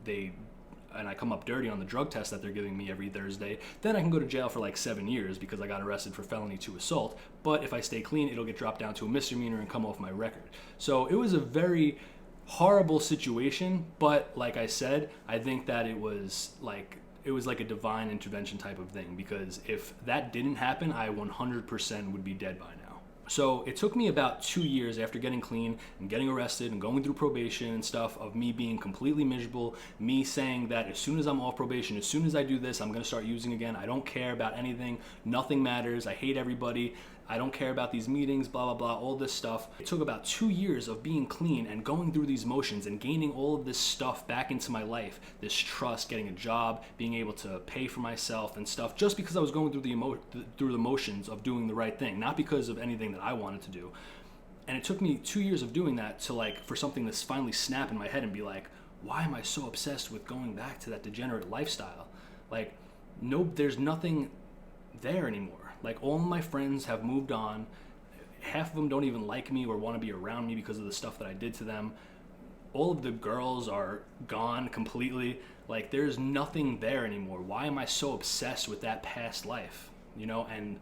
I come up dirty on the drug test that they're giving me every Thursday, then I can go to jail for like 7 years because I got arrested for felony to assault. But if I stay clean, it'll get dropped down to a misdemeanor and come off my record. So it was a very horrible situation, but like I said, I think that it was like a divine intervention type of thing, because if that didn't happen, I 100% would be dead by now. So it took me about 2 years after getting clean and getting arrested and going through probation and stuff of me being completely miserable, me saying that as soon as I'm off probation, as soon as I do this, I'm going to start using again. I don't care about anything. Nothing matters. I hate everybody. I don't care about these meetings, blah, blah, blah, all this stuff. It took about 2 years of being clean and going through these motions and gaining all of this stuff back into my life, this trust, getting a job, being able to pay for myself and stuff, just because I was going through the motions of doing the right thing, not because of anything that I wanted to do. And it took me 2 years of doing that to for something to finally snap in my head and be like, why am I so obsessed with going back to that degenerate lifestyle? No, there's nothing there anymore. All of my friends have moved on. Half of them don't even like me or want to be around me because of the stuff that I did to them. All of the girls are gone completely. There's nothing there anymore. Why am I so obsessed with that past life? And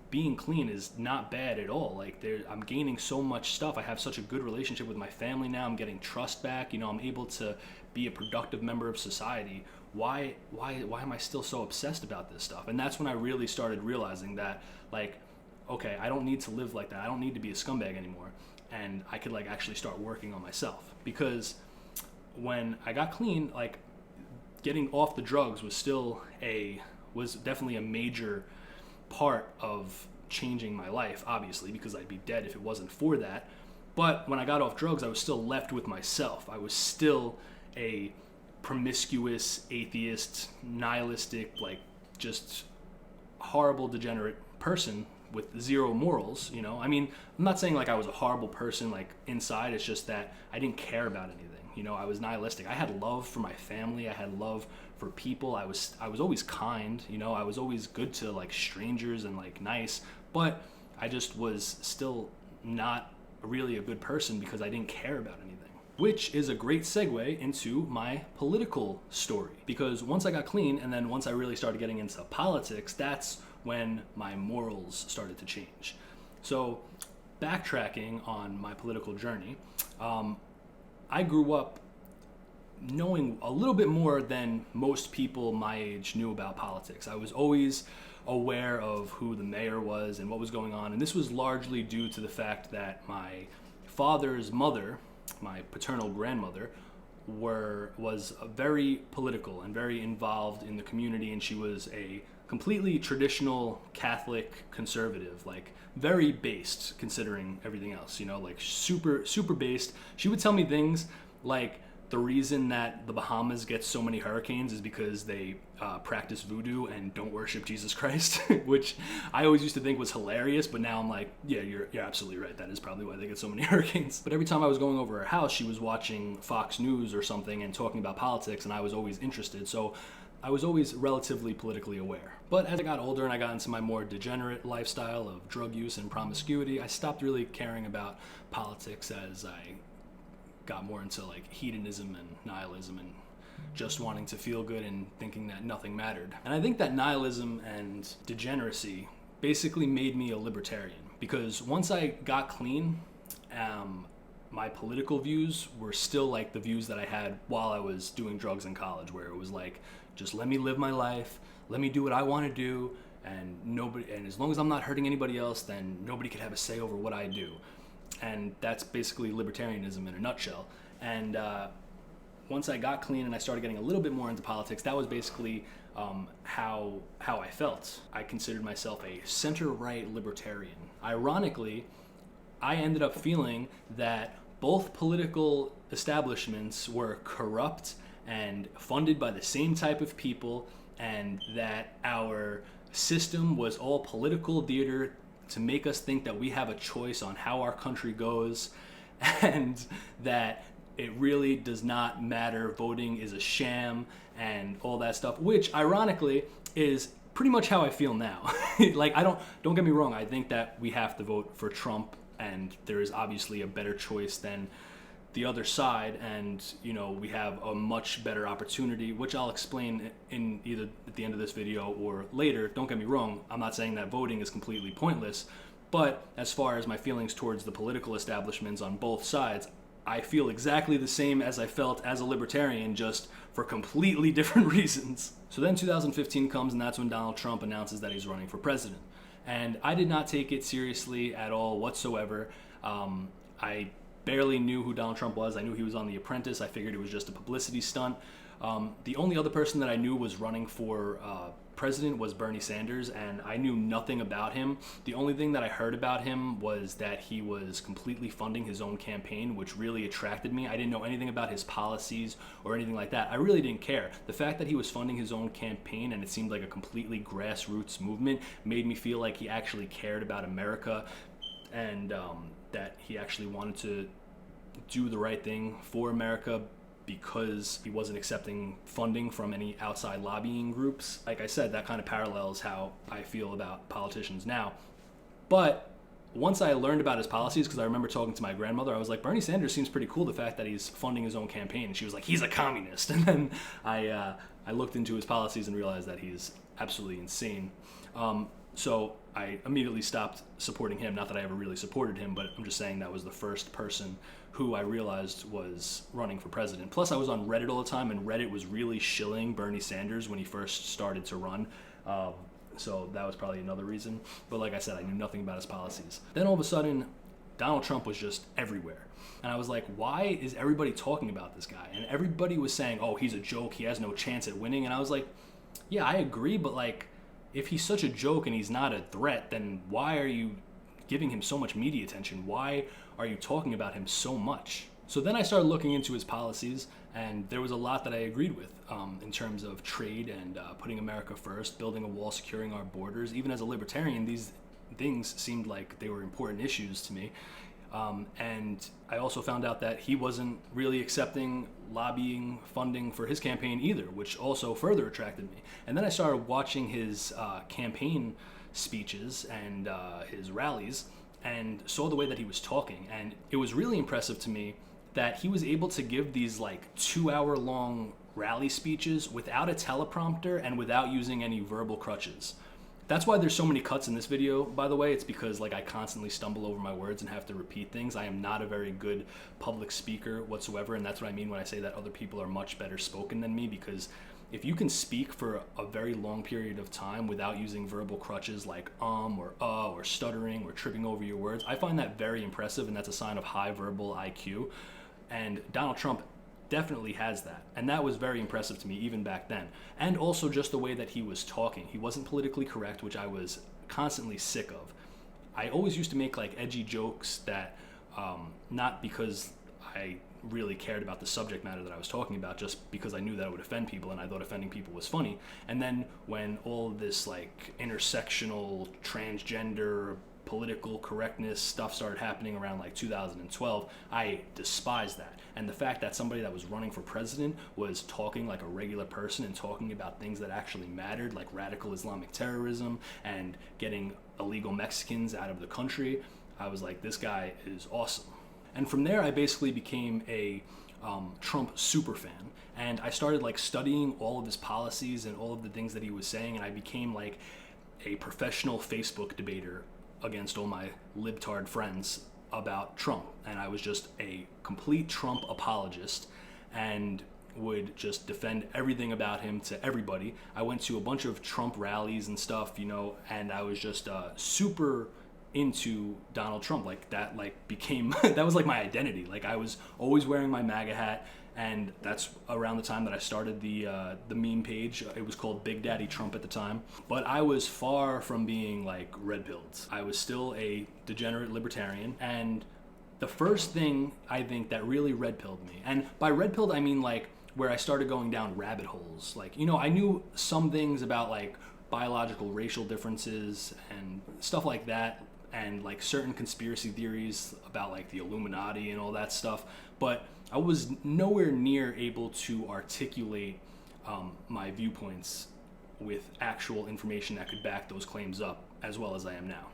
being clean is not bad at all. I'm gaining so much stuff. I have such a good relationship with my family now. I'm getting trust back. I'm able to be a productive member of society. Why am I still so obsessed about this stuff? And that's when I really started realizing that, okay, I don't need to live like that. I don't need to be a scumbag anymore. And I could actually start working on myself. Because when I got clean, getting off the drugs was definitely a major part of changing my life, obviously, because I'd be dead if it wasn't for that. But when I got off drugs, I was still left with myself. I was still a promiscuous, atheist, nihilistic, just horrible, degenerate person with zero morals, I mean, I'm not saying I was a horrible person inside. It's just that I didn't care about anything. I was nihilistic. I had love for my family. I had love for people. I was always kind. I was always good to strangers and nice, but I just was still not really a good person because I didn't care about anything. Which is a great segue into my political story, because once I got clean and then once I really started getting into politics, that's when my morals started to change. So backtracking on my political journey, I grew up knowing a little bit more than most people my age knew about politics. I was always aware of who the mayor was and what was going on, and this was largely due to the fact that my father's mother, my paternal grandmother, was very political and very involved in the community, and she was a completely traditional Catholic conservative, very based considering everything else, super based. She would tell me things like the reason that the Bahamas gets so many hurricanes is because they practice voodoo and don't worship Jesus Christ, which I always used to think was hilarious, but now I'm like, yeah, you're absolutely right. That is probably why they get so many hurricanes. But every time I was going over her house, she was watching Fox News or something and talking about politics, and I was always interested. So I was always relatively politically aware. But as I got older and I got into my more degenerate lifestyle of drug use and promiscuity, I stopped really caring about politics as I got more into hedonism and nihilism and just wanting to feel good and thinking that nothing mattered. And I think that nihilism and degeneracy basically made me a libertarian, because once I got clean, my political views were still the views that I had while I was doing drugs in college, where it was just let me live my life, let me do what I want to do, and as long as I'm not hurting anybody else, then nobody could have a say over what I do. And that's basically libertarianism in a nutshell. And once I got clean and I started getting a little bit more into politics, that was basically how I felt. I considered myself a center-right libertarian. Ironically, I ended up feeling that both political establishments were corrupt and funded by the same type of people, and that our system was all political theater to make us think that we have a choice on how our country goes, and that it really does not matter. Voting is a sham and all that stuff, which ironically is pretty much how I feel now. Like, don't get me wrong, I think that we have to vote for Trump, and there is obviously a better choice than the other side, and we have a much better opportunity, which I'll explain in either at the end of this video or later. Don't get me wrong, I'm not saying that voting is completely pointless, but as far as my feelings towards the political establishments on both sides, I feel exactly the same as I felt as a libertarian, just for completely different reasons. So then 2015 comes, and that's when Donald Trump announces that he's running for president. And I did not take it seriously at all whatsoever. I barely knew who Donald Trump was. I knew he was on The Apprentice. I figured it was just a publicity stunt. The only other person that I knew was running for president was Bernie Sanders, and I knew nothing about him. The only thing that I heard about him was that he was completely funding his own campaign, which really attracted me. I didn't know anything about his policies or anything like that. I really didn't care. The fact that he was funding his own campaign and it seemed like a completely grassroots movement made me feel like he actually cared about America, and that he actually wanted to do the right thing for America, because he wasn't accepting funding from any outside lobbying groups. Like I said, that kind of parallels how I feel about politicians now. But once I learned about his policies, because I remember talking to my grandmother, I was like, Bernie Sanders seems pretty cool, the fact that he's funding his own campaign. And she was like, he's a communist. And then I looked into his policies and realized that he's absolutely insane. So I immediately stopped supporting him. Not that I ever really supported him, but I'm just saying that was the first person who I realized was running for president. Plus, I was on Reddit all the time, and Reddit was really shilling Bernie Sanders when he first started to run. So that was probably another reason. But like I said, I knew nothing about his policies. Then all of a sudden, Donald Trump was just everywhere. And I was like, why is everybody talking about this guy? And everybody was saying, oh, he's a joke, he has no chance at winning. And I was like, yeah, I agree, but like, if he's such a joke and he's not a threat, then why are you giving him so much media attention? Why are you talking about him so much? So then I started looking into his policies, and there was a lot that I agreed with in terms of trade and putting America first, building a wall, securing our borders. Even as a libertarian, these things seemed like they were important issues to me. And I also found out that he wasn't really accepting lobbying funding for his campaign either, which also further attracted me. And then I started watching his campaign speeches and his rallies, and saw the way that he was talking. And it was really impressive to me that he was able to give these like 2-hour long rally speeches without a teleprompter and without using any verbal crutches. That's why there's so many cuts in this video, by the way. It's because like I constantly stumble over my words and have to repeat things. I am not a very good public speaker whatsoever, and that's what I mean when I say that other people are much better spoken than me, because if you can speak for a very long period of time without using verbal crutches like or stuttering or tripping over your words, I find that very impressive, and that's a sign of high verbal IQ. And Donald Trump definitely has that, and that was very impressive to me even back then. And also just the way that he was talking. He wasn't politically correct, which I was constantly sick of. I always used to make like edgy jokes that not because I really cared about the subject matter that I was talking about, just because I knew that it would offend people, and I thought offending people was funny. And then when all this like intersectional, transgender, political correctness stuff started happening around like 2012, I despised that. And the fact that somebody that was running for president was talking like a regular person and talking about things that actually mattered, like radical Islamic terrorism and getting illegal Mexicans out of the country, I was like, this guy is awesome. And from there, I basically became a Trump super fan. And I started like studying all of his policies and all of the things that he was saying, and I became like a professional Facebook debater against all my libtard friends about Trump. And I was just a complete Trump apologist and would just defend everything about him to everybody. I went to a bunch of Trump rallies and stuff, and I was just super into Donald Trump. Like that became that was like my identity. Like I was always wearing my MAGA hat, and that's around the time that I started the meme page. It was called Big Daddy Trump at the time. But I was far from being like red pilled. I was still a degenerate libertarian, and the first thing I think that really red pilled me, and by red pilled I mean like where I started going down rabbit holes. Like, you know, I knew some things about like biological racial differences and stuff like that, and like certain conspiracy theories about like the Illuminati and all that stuff, but I was nowhere near able to articulate my viewpoints with actual information that could back those claims up as well as I am now,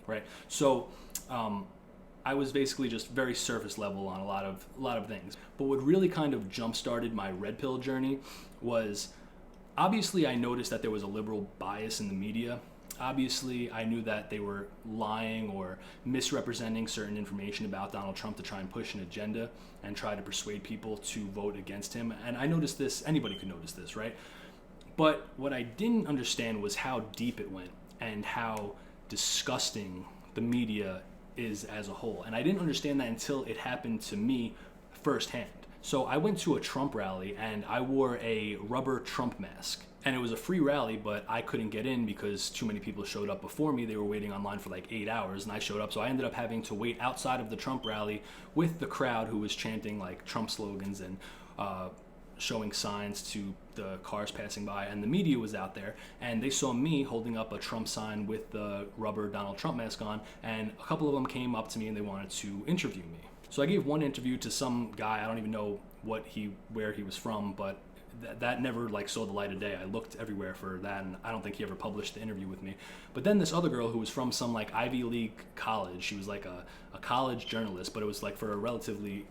right? So I was basically just very surface level on a lot of things. But what really kind of jump-started my red pill journey was, obviously I noticed that there was a liberal bias in the media. Obviously I knew that they were lying or misrepresenting certain information about Donald Trump to try and push an agenda and try to persuade people to vote against him. And I noticed this, anybody could notice this, right? But what I didn't understand was how deep it went and how disgusting the media is as a whole. And I didn't understand that until it happened to me firsthand. So I went to a Trump rally and I wore a rubber Trump mask. And it was a free rally, but I couldn't get in because too many people showed up before me. They were waiting online for like 8 hours, and I showed up. So I ended up having to wait outside of the Trump rally with the crowd who was chanting like Trump slogans and showing signs to the cars passing by, and the media was out there, and they saw me holding up a Trump sign with the rubber Donald Trump mask on, and a couple of them came up to me and they wanted to interview me. So I gave one interview to some guy, I don't even know where he was from, but that never like saw the light of day. I looked everywhere for that, and I don't think he ever published the interview with me. But then this other girl who was from some like Ivy League college, she was like a college journalist, but it was like for a relatively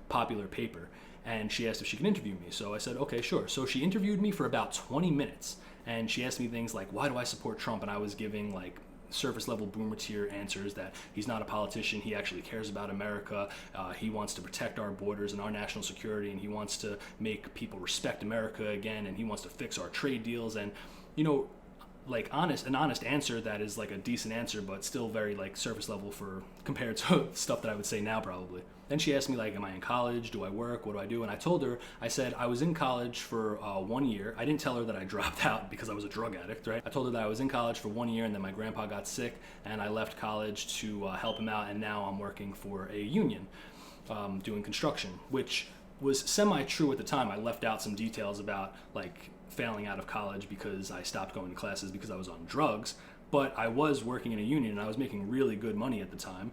popular paper. And she asked if she could interview me. So I said, okay, sure. So she interviewed me for about 20 minutes. And she asked me things like, why do I support Trump? And I was giving like surface level boomer tier answers that he's not a politician. He actually cares about America. He wants to protect our borders and our national security. And he wants to make people respect America again. And he wants to fix our trade deals. And, you know, like an honest answer that is like a decent answer, but still very like surface level for compared to stuff that I would say now probably. Then she asked me like, am I in college? Do I work? What do I do? And I told her, I said I was in college for 1 year. I didn't tell her that I dropped out because I was a drug addict, right? I told her that I was in college for 1 year and then my grandpa got sick and I left college to help him out, and now I'm working for a union doing construction, which was semi-true at the time. I left out some details about like failing out of college because I stopped going to classes because I was on drugs, but I was working in a union and I was making really good money at the time.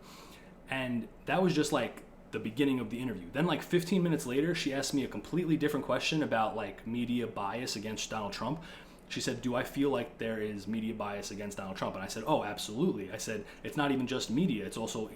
And that was just like the beginning of the interview. Then like 15 minutes later, she asked me a completely different question about like media bias against Donald Trump. She said, do I feel like there is media bias against Donald Trump? And I said, oh, absolutely. I said, it's not even just media, it's also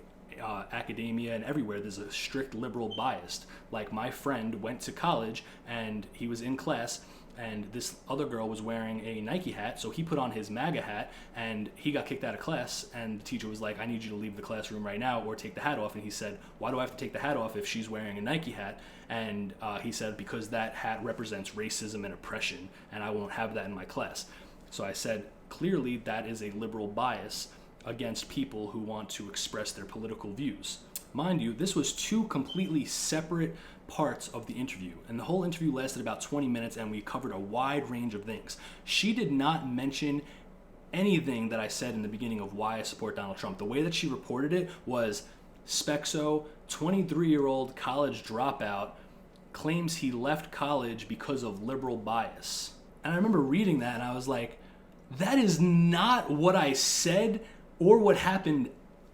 academia and everywhere. There's a strict liberal bias. Like my friend went to college and he was in class and this other girl was wearing a Nike hat, so he put on his MAGA hat and he got kicked out of class, and the teacher was like, I need you to leave the classroom right now or take the hat off. And he said, why do I have to take the hat off if she's wearing a Nike hat? And he said, because that hat represents racism and oppression and I won't have that in my class. So I said, clearly that is a liberal bias against people who want to express their political views. Mind you, this was two completely separate parts of the interview, and the whole interview lasted about 20 minutes and we covered a wide range of things. She did not mention anything that I said in the beginning of why I support Donald Trump. The way that she reported it was Spexo, 23-year-old college dropout, claims he left college because of liberal bias. And I remember reading that and I was like, that is not what I said or what happened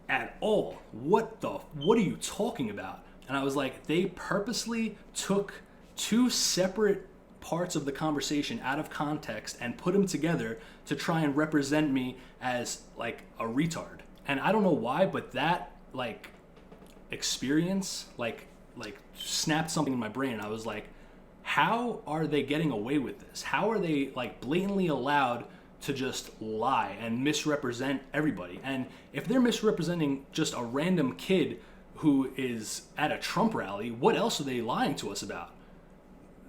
at all. What are you talking about? And I was like, they purposely took two separate parts of the conversation out of context and put them together to try and represent me as like a retard. And I don't know why, but that like experience like snapped something in my brain. I was like, how are they getting away with this? How are they like blatantly allowed to just lie and misrepresent everybody? And if they're misrepresenting just a random kid who is at a Trump rally, what else are they lying to us about?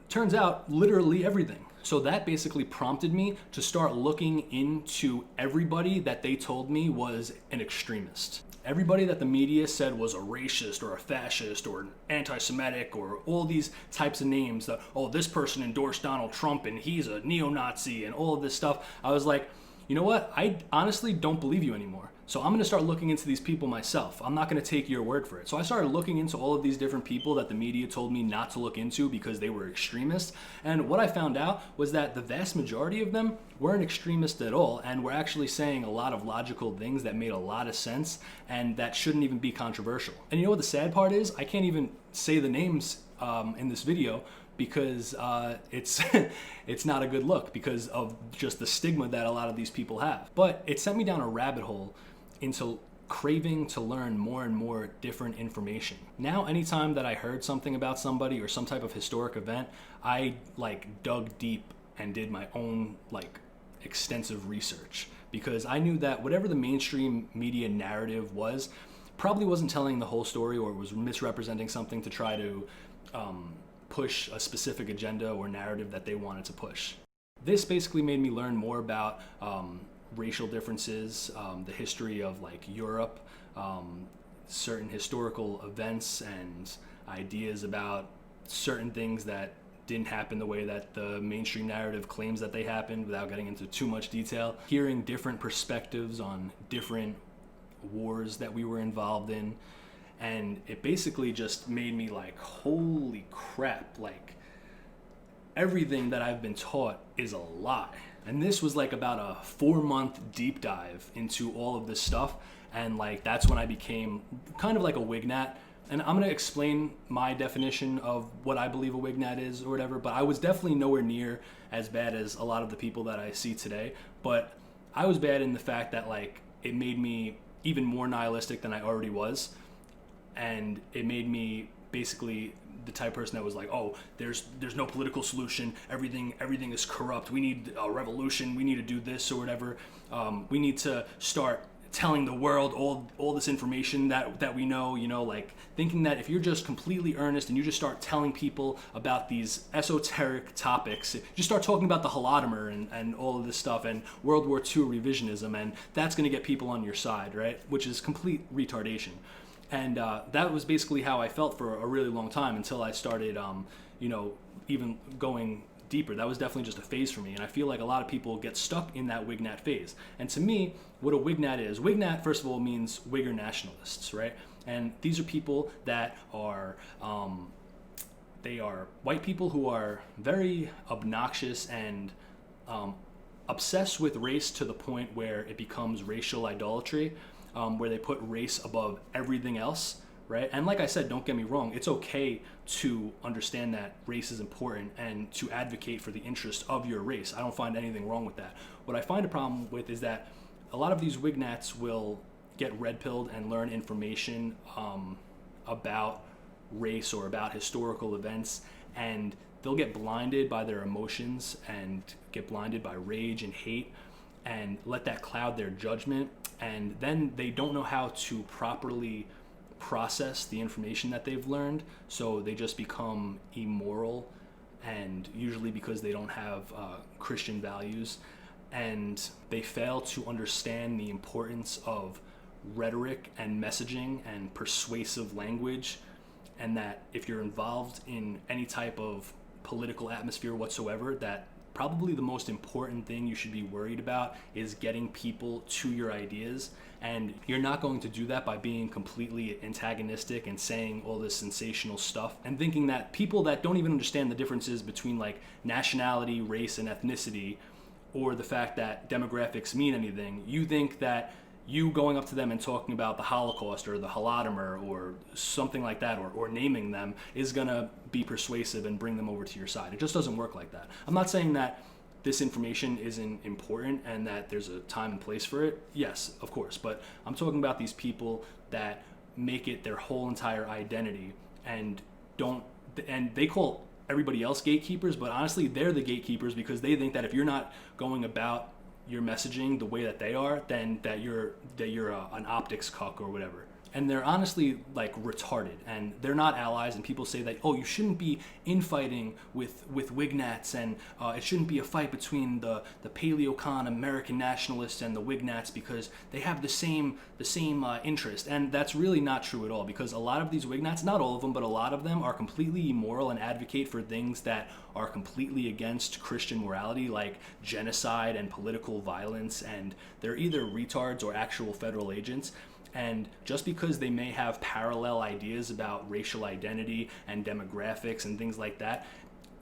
Turns out literally everything. So that basically prompted me to start looking into everybody that they told me was an extremist. Everybody that the media said was a racist or a fascist or an anti-Semitic or all these types of names that, oh, this person endorsed Donald Trump and he's a neo-Nazi and all of this stuff. I was like, you know what? I honestly don't believe you anymore. So I'm going to start looking into these people myself. I'm not going to take your word for it. So I started looking into all of these different people that the media told me not to look into because they were extremists. And what I found out was that the vast majority of them weren't extremists at all and were actually saying a lot of logical things that made a lot of sense and that shouldn't even be controversial. And you know what the sad part is? I can't even say the names in this video because it's it's not a good look because of just the stigma that a lot of these people have. But it sent me down a rabbit hole into craving to learn more and more different information. Now, anytime that I heard something about somebody or some type of historic event, I dug deep and did my own extensive research because I knew that whatever the mainstream media narrative was probably wasn't telling the whole story or was misrepresenting something to try to push a specific agenda or narrative that they wanted to push. This basically made me learn more about racial differences, the history of Europe, certain historical events and ideas about certain things that didn't happen the way that the mainstream narrative claims that they happened without getting into too much detail. Hearing different perspectives on different wars that we were involved in. And it basically just made me holy crap, everything that I've been taught is a lie. And this was about a 4-month deep dive into all of this stuff. And that's when I became kind of like a Wignat. And I'm going to explain my definition of what I believe a Wignat is or whatever, but I was definitely nowhere near as bad as a lot of the people that I see today. But I was bad in the fact that it made me even more nihilistic than I already was. And it made me basically the type of person that was oh, there's no political solution, everything is corrupt, we need a revolution, we need to do this or whatever, we need to start telling the world all this information that we know, thinking that if you're just completely earnest and you just start telling people about these esoteric topics, just start talking about the Holodomor and all of this stuff and World War II revisionism, and that's going to get people on your side, right? Which is complete retardation. And that was basically how I felt for a really long time until I started, even going deeper. That was definitely just a phase for me. And I feel like a lot of people get stuck in that Wignat phase. And to me, what a Wignat is, Wignat, first of all, means Whigger nationalists, right? And these are people that are, they are white people who are very obnoxious and obsessed with race to the point where it becomes racial idolatry. Where they put race above everything else, right? And like I said, don't get me wrong, it's okay to understand that race is important and to advocate for the interest of your race. I don't find anything wrong with that. What I find a problem with is that a lot of these Wignats will get red-pilled and learn information about race or about historical events, and they'll get blinded by their emotions and get blinded by rage and hate and let that cloud their judgment. And then they don't know how to properly process the information that they've learned, so they just become immoral, and usually because they don't have Christian values, and they fail to understand the importance of rhetoric and messaging and persuasive language, and that if you're involved in any type of political atmosphere whatsoever, that probably the most important thing you should be worried about is getting people to your ideas. And you're not going to do that by being completely antagonistic and saying all this sensational stuff and thinking that people that don't even understand the differences between nationality, race, and ethnicity, or the fact that demographics mean anything, you think that you going up to them and talking about the Holocaust or the Holodomor or something like that, or naming them, is gonna be persuasive and bring them over to your side. It just doesn't work like that. I'm not saying that this information isn't important and that there's a time and place for it. Yes, of course, but I'm talking about these people that make it their whole entire identity and they call everybody else gatekeepers, but honestly, they're the gatekeepers because they think that if you're not going about your messaging the way that they are, then that you're an optics cuck or whatever. and they're honestly like retarded, and they're not allies. And people say that, oh, you shouldn't be infighting with Wignats, and it shouldn't be a fight between the paleocon American nationalists and the Wignats because they have the same interest. And that's really not true at all, because a lot of these Wignats, not all of them, but a lot of them are completely immoral and advocate for things that are completely against Christian morality, like genocide and political violence, and they're either retards or actual federal agents. And just because they may have parallel ideas about racial identity and demographics and things like that,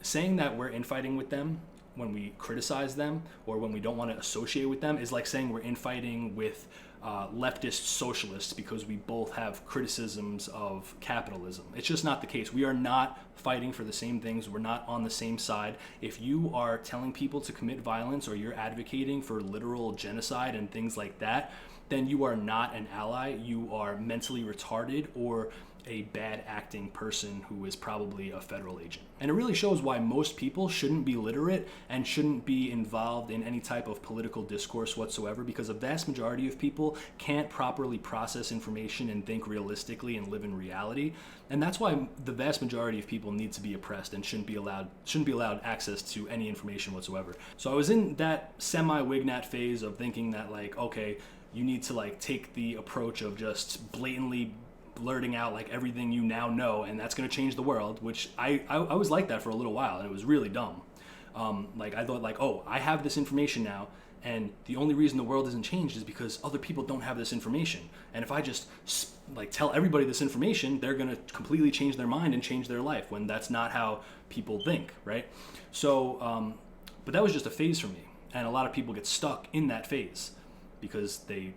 saying that we're infighting with them when we criticize them or when we don't want to associate with them is like saying we're infighting with leftist socialists because we both have criticisms of capitalism. It's just not the case. We are not fighting for the same things. We're not on the same side. If you are telling people to commit violence or you're advocating for literal genocide and things like that, then you are not an ally. You are mentally retarded or a bad acting person who is probably a federal agent. And it really shows why most people shouldn't be literate and shouldn't be involved in any type of political discourse whatsoever, because a vast majority of people can't properly process information and think realistically and live in reality. And that's why the vast majority of people need to be oppressed and shouldn't be allowed access to any information whatsoever. So I was in that semi-Wignat phase of thinking that, like, okay, you need to like take the approach of just blatantly blurting out like everything you now know, and that's going to change the world, which I was like that for a little while, and it was really dumb. Like I thought like, oh, I have this information now, and the only reason the world isn't changed is because other people don't have this information. And if I just like tell everybody this information, they're going to completely change their mind and change their life, when that's not how people think, right? So, but that was just a phase for me, and a lot of people get stuck in that phase because they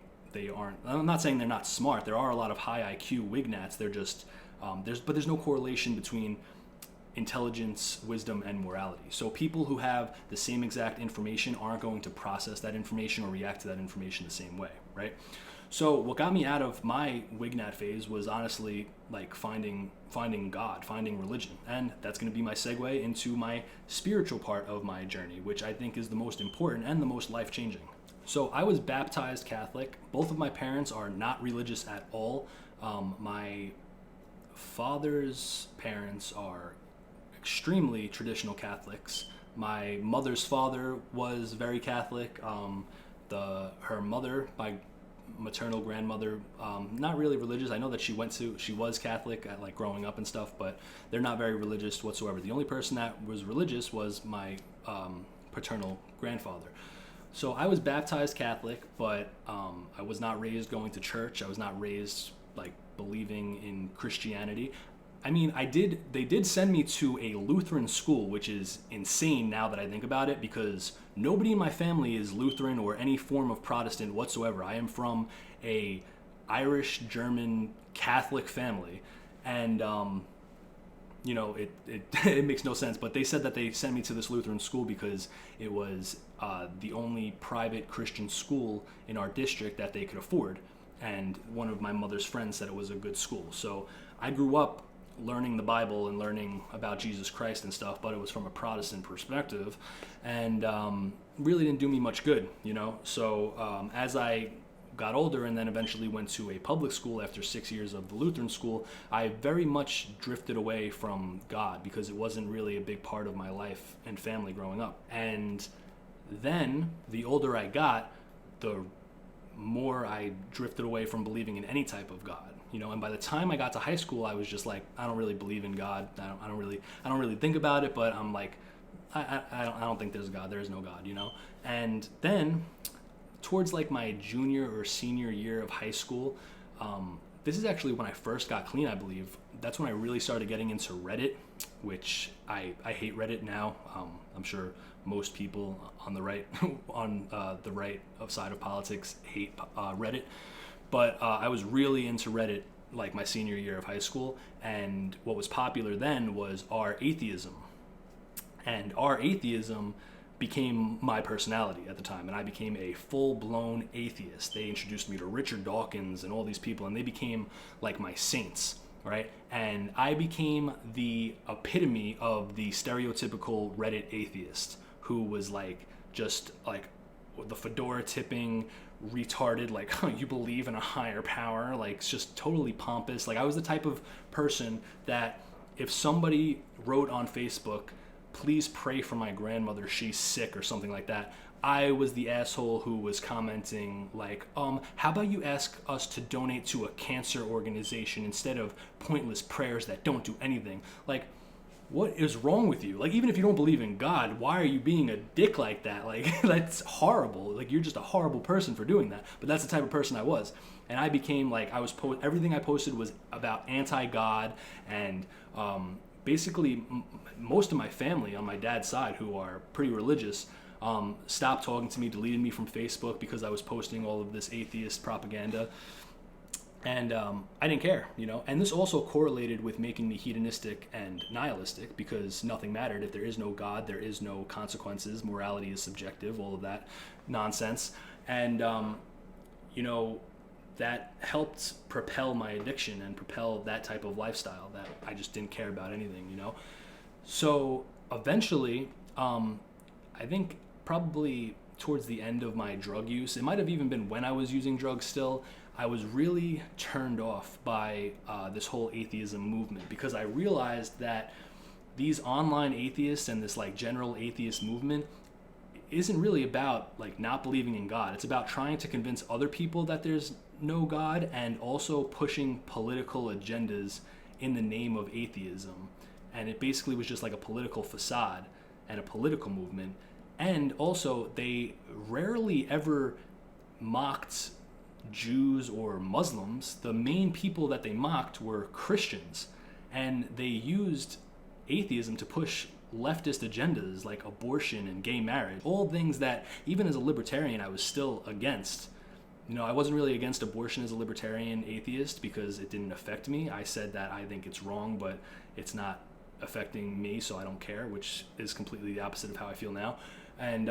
aren't. I'm not saying they're not smart. There are a lot of high IQ Wignats. They're just there's no correlation between intelligence, wisdom, and morality. So people who have the same exact information aren't going to process that information or react to that information the same way, right? So what got me out of my Wignat phase was honestly like finding God, finding religion. And that's going to be my segue into my spiritual part of my journey, which I think is the most important and the most life-changing. So I was baptized Catholic. Both of my parents are not religious at all. My father's parents are extremely traditional Catholics. My mother's father was very Catholic. Her mother, my maternal grandmother, not really religious. I know that she was Catholic at like growing up and stuff, but they're not very religious whatsoever. The only person that was religious was my paternal grandfather. So I was baptized Catholic, but I was not raised going to church. I was not raised like believing in Christianity. I mean, they did send me to a Lutheran school, which is insane now that I think about it, because nobody in my family is Lutheran or any form of Protestant whatsoever. I am from a Irish, German, Catholic family, and it makes no sense, but they said that they sent me to this Lutheran school because it was the only private Christian school in our district that they could afford, and one of my mother's friends said it was a good school. So I grew up learning the Bible and learning about Jesus Christ and stuff, but it was from a Protestant perspective, and really didn't do me much good, So as I got older and then eventually went to a public school after 6 years of the Lutheran school, I very much drifted away from God because it wasn't really a big part of my life and family growing up. And then the older I got, the more I drifted away from believing in any type of God. And by the time I got to high school, I was just like, I don't really believe in God. I don't really think about it, but I'm like, I don't think there's a God. There is no God, And then towards like my junior or senior year of high school, this is actually when I first got clean, I believe. That's when I really started getting into Reddit, which I hate Reddit now. I'm sure most people on the right the right side of politics hate Reddit. But I was really into Reddit like my senior year of high school, and what was popular then was R-atheism. And R-atheism became my personality at the time, and I became a full-blown atheist. They introduced me to Richard Dawkins and all these people, and they became like my saints, right? And I became the epitome of the stereotypical Reddit atheist who was like just like the fedora tipping, retarded, like, you believe in a higher power, like, it's just totally pompous. Like, I was the type of person that if somebody wrote on Facebook, please pray for my grandmother, she's sick, or something like that, I was the asshole who was commenting like, how about you ask us to donate to a cancer organization instead of pointless prayers that don't do anything? Like, what is wrong with you? Like, even if you don't believe in God, why are you being a dick like that? Like, that's horrible. Like, you're just a horrible person for doing that. But that's the type of person I was. And I became like, everything I posted was about anti-God, and basically most of my family on my dad's side, who are pretty religious, stopped talking to me, deleted me from Facebook because I was posting all of this atheist propaganda. And I didn't care, you know. And this also correlated with making me hedonistic and nihilistic, because nothing mattered. If there is no God, there is no consequences. Morality is subjective, all of that nonsense. And, you know, that helped propel my addiction and propel that type of lifestyle, that I just didn't care about anything, you know. So eventually, I think probably towards the end of my drug use, it might have even been when I was using drugs still, I was really turned off by this whole atheism movement, because I realized that these online atheists and this like general atheist movement isn't really about like not believing in God. It's about trying to convince other people that there's no God, and also pushing political agendas in the name of atheism. And it basically was just like a political facade and a political movement. And also, they rarely ever mocked Jews or Muslims. The main people that they mocked were Christians, and they used atheism to push leftist agendas like abortion and gay marriage, all things that even as a libertarian I was still against. You know, I wasn't really against abortion as a libertarian atheist because it didn't affect me. I said that I think it's wrong, but it's not affecting me, so I don't care, which is completely the opposite of how I feel now. And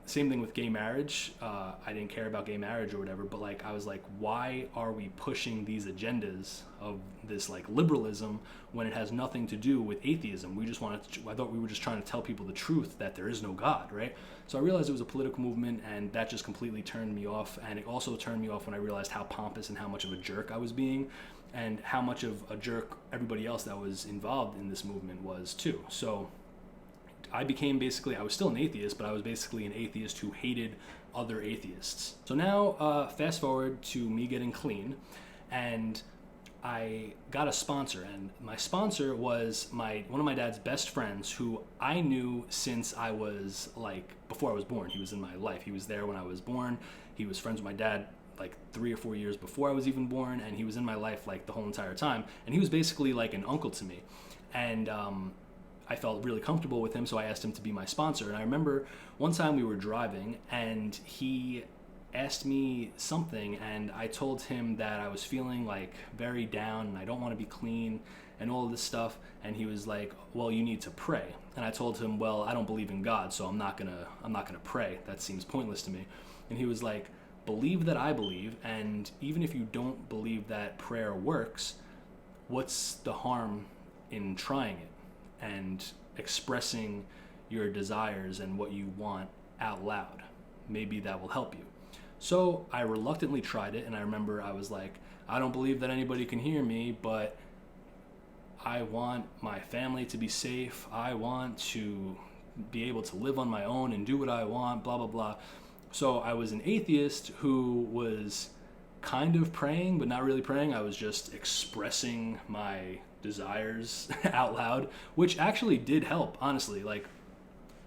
same thing with gay marriage. I didn't care about gay marriage or whatever, but like I was like, why are we pushing these agendas of this like liberalism when it has nothing to do with atheism? I thought we were just trying to tell people the truth, that there is no God, right? So I realized it was a political movement, and that just completely turned me off. And it also turned me off when I realized how pompous and how much of a jerk I was being, and how much of a jerk everybody else that was involved in this movement was too. So I was still an atheist, but I was basically an atheist who hated other atheists. So now, fast forward to me getting clean, and I got a sponsor, and my sponsor was one of my dad's best friends, who I knew since I was like, before I was born. He was in my life. He was there when I was born. He was friends with my dad like 3 or 4 years before I was even born, and he was in my life like the whole entire time. And he was basically like an uncle to me. And I felt really comfortable with him, so I asked him to be my sponsor. And I remember one time we were driving, and he asked me something, and I told him that I was feeling like very down and I don't want to be clean and all of this stuff. And he was like, well, you need to pray. And I told him, well, I don't believe in God, so I'm not gonna pray. That seems pointless to me. And he was like, believe that I believe, and even if you don't believe that prayer works, what's the harm in trying it and expressing your desires and what you want out loud? Maybe that will help you. So I reluctantly tried it, and I remember I was like, I don't believe that anybody can hear me, but I want my family to be safe. I want to be able to live on my own and do what I want, blah, blah, blah. So I was an atheist who was kind of praying, but not really praying. I was just expressing my desires out loud, which actually did help, honestly. Like,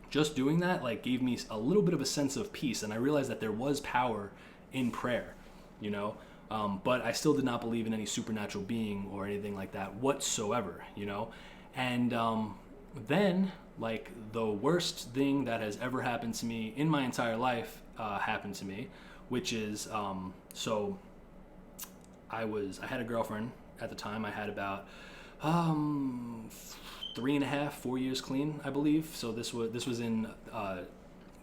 just doing that like gave me a little bit of a sense of peace, and I realized that there was power in prayer, you know. But I still did not believe in any supernatural being or anything like that whatsoever, you know. And then, like, the worst thing that has ever happened to me in my entire life happened to me, which is so I had a girlfriend at the time. I had about 3.5, 4 years clean, I believe. So this was in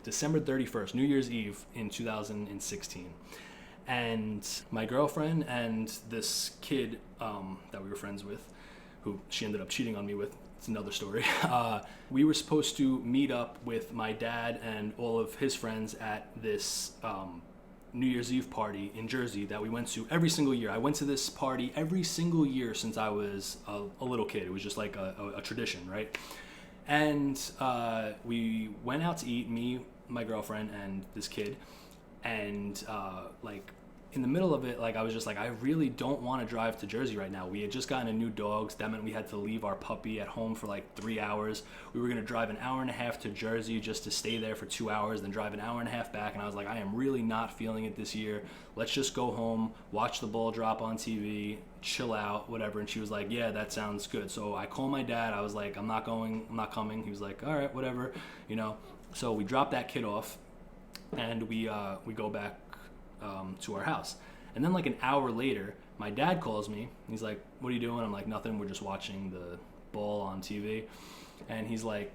December 31st, New Year's Eve in 2016. And my girlfriend and this kid that we were friends with, who she ended up cheating on me with, it's another story. We were supposed to meet up with my dad and all of his friends at this New Year's Eve party in Jersey that we went to every single year. I went to this party every single year since I was a little kid. It was just like a tradition, right? And we went out to eat, me, my girlfriend, and this kid. And like in the middle of it, like I was just like, I really don't want to drive to Jersey right now. We had just gotten a new dog. That meant we had to leave our puppy at home for like 3 hours. We were going to drive an hour and a half to Jersey just to stay there for 2 hours, then drive an hour and a half back. And I was like, I am really not feeling it this year. Let's just go home, watch the ball drop on TV, chill out, whatever. And she was like, yeah, that sounds good. So I called my dad. I was like, I'm not coming. He was like, all right, whatever, you know. So we dropped that kid off and we go back to our house. And then like an hour later, my dad calls me. He's like, what are you doing? I'm like, nothing. We're just watching the ball on TV. And he's like,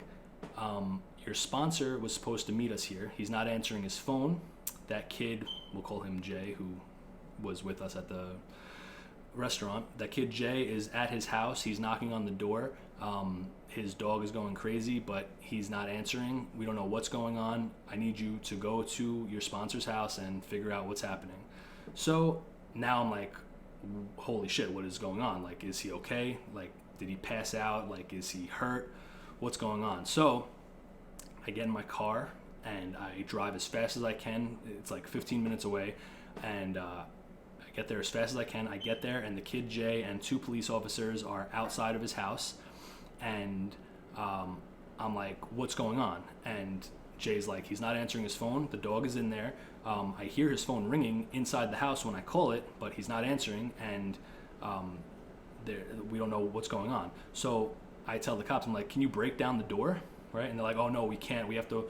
your sponsor was supposed to meet us here. He's not answering his phone. That kid, we'll call him Jay, who was with us at the restaurant. That kid Jay is at his house. He's knocking on the door. His dog is going crazy, but he's not answering. We don't know what's going on. I need you to go to your sponsor's house and figure out what's happening. So now I'm like, holy shit, what is going on? Like, is he okay? Like, did he pass out? Like, is he hurt? What's going on? So I get in my car and I drive as fast as I can. It's like 15 minutes away. And I get there as fast as I can. I get there and the kid Jay and 2 police officers are outside of his house. And I'm like, what's going on? And Jay's like, he's not answering his phone. The dog is in there. I hear his phone ringing inside the house when I call it, but he's not answering. And we don't know what's going on. So I tell the cops, I'm like, can you break down the door? Right? And they're like, oh no, we can't. We have to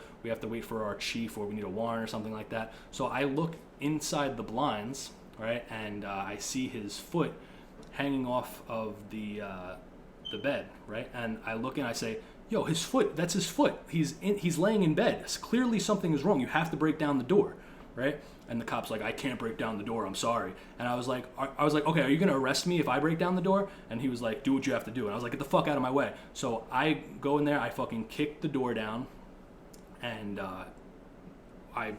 wait for our chief, or we need a warrant or something like that. So I look inside the blinds, right? And I see his foot hanging off of the bed, right? And I look and I say, yo, his foot, that's his foot. He's laying in bed. Clearly something is wrong. You have to break down the door, right? And the cop's like, I can't break down the door. I'm sorry. And I was like, okay, are you going to arrest me if I break down the door? And he was like, do what you have to do. And I was like, get the fuck out of my way. So I go in there, I fucking kick the door down, and I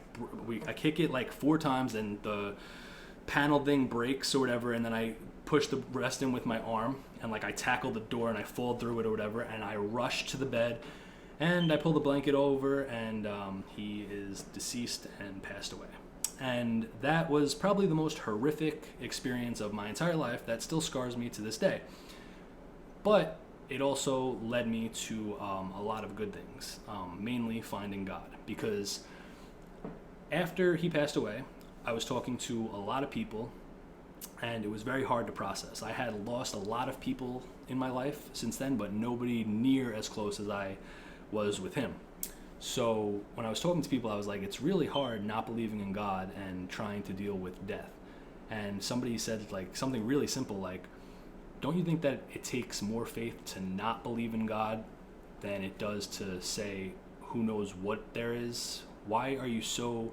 kick it like 4 times, and the panel thing breaks or whatever, and then I push the rest in with my arm, and like I tackle the door and I fall through it or whatever, and I rush to the bed and I pull the blanket over, and he is deceased and passed away. And that was probably the most horrific experience of my entire life that still scars me to this day. But it also led me to a lot of good things, mainly finding God, because after he passed away, I was talking to a lot of people, and it was very hard to process. I had lost a lot of people in my life since then, but nobody near as close as I was with him. So when I was talking to people, I was like, it's really hard not believing in God and trying to deal with death. And somebody said like something really simple, like, don't you think that it takes more faith to not believe in God than it does to say who knows what there is? Why are you so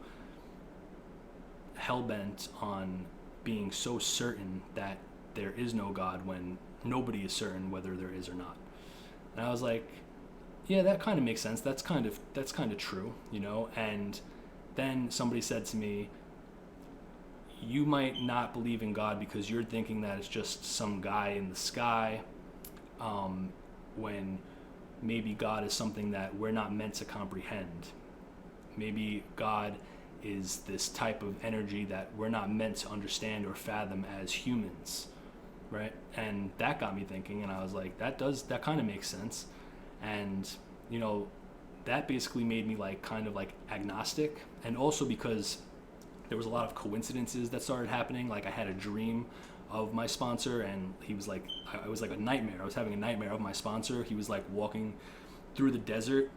hell-bent on being so certain that there is no God when nobody is certain whether there is or not? And I was like, yeah, that kind of makes sense. That's kind of true, you know? And then somebody said to me, you might not believe in God because you're thinking that it's just some guy in the sky, when maybe God is something that we're not meant to comprehend. Maybe God is this type of energy that we're not meant to understand or fathom as humans, right? And that got me thinking, and I was like, that kind of makes sense. And, you know, that basically made me like kind of like agnostic. And also because there was a lot of coincidences that started happening. Like I had a dream of my sponsor, and he was like, I was like a nightmare. I was having a nightmare of my sponsor. He was like walking through the desert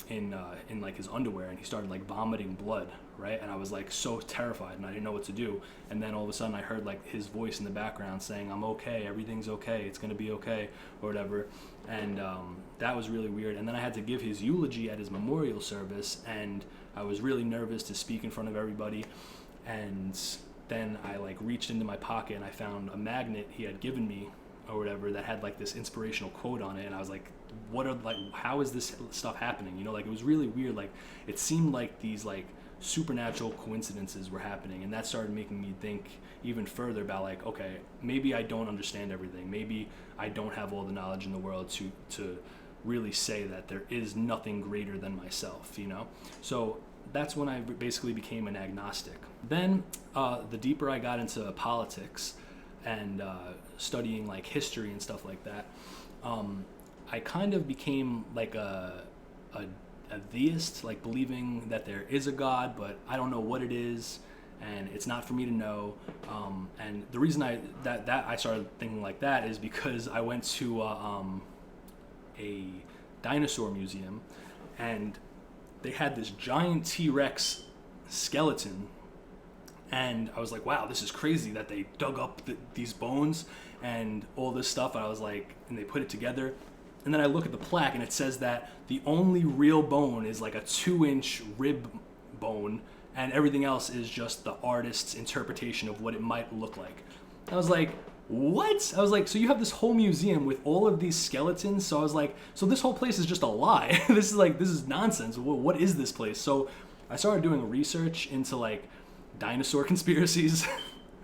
in like his underwear, and he started like vomiting blood, right? And I was like so terrified, and I didn't know what to do. And then all of a sudden I heard like his voice in the background saying, I'm okay, everything's okay, it's gonna be okay, or whatever. And that was really weird. And then I had to give his eulogy at his memorial service, and I was really nervous to speak in front of everybody. And then I like reached into my pocket and I found a magnet he had given me or whatever that had like this inspirational quote on it, and I was like, how is this stuff happening? You know, like it was really weird. Like it seemed like these like supernatural coincidences were happening, and that started making me think even further about like, okay, maybe I don't understand everything. Maybe I don't have all the knowledge in the world to really say that there is nothing greater than myself, you know? So that's when I basically became an agnostic. Then the deeper I got into politics and studying like history and stuff like that, I kind of became like a theist, like believing that there is a God, but I don't know what it is, and it's not for me to know. And the reason I started thinking like that is because I went to a dinosaur museum, and they had this giant T-Rex skeleton, and I was like, wow, this is crazy that they dug up these bones and all this stuff. And I was like, and they put it together. And then I look at the plaque, and it says that the only real bone is like a 2-inch rib bone, and everything else is just the artist's interpretation of what it might look like. I was like, what? I was like, so you have this whole museum with all of these skeletons? So I was like, so this whole place is just a lie. This is nonsense. What is this place? So I started doing research into like dinosaur conspiracies,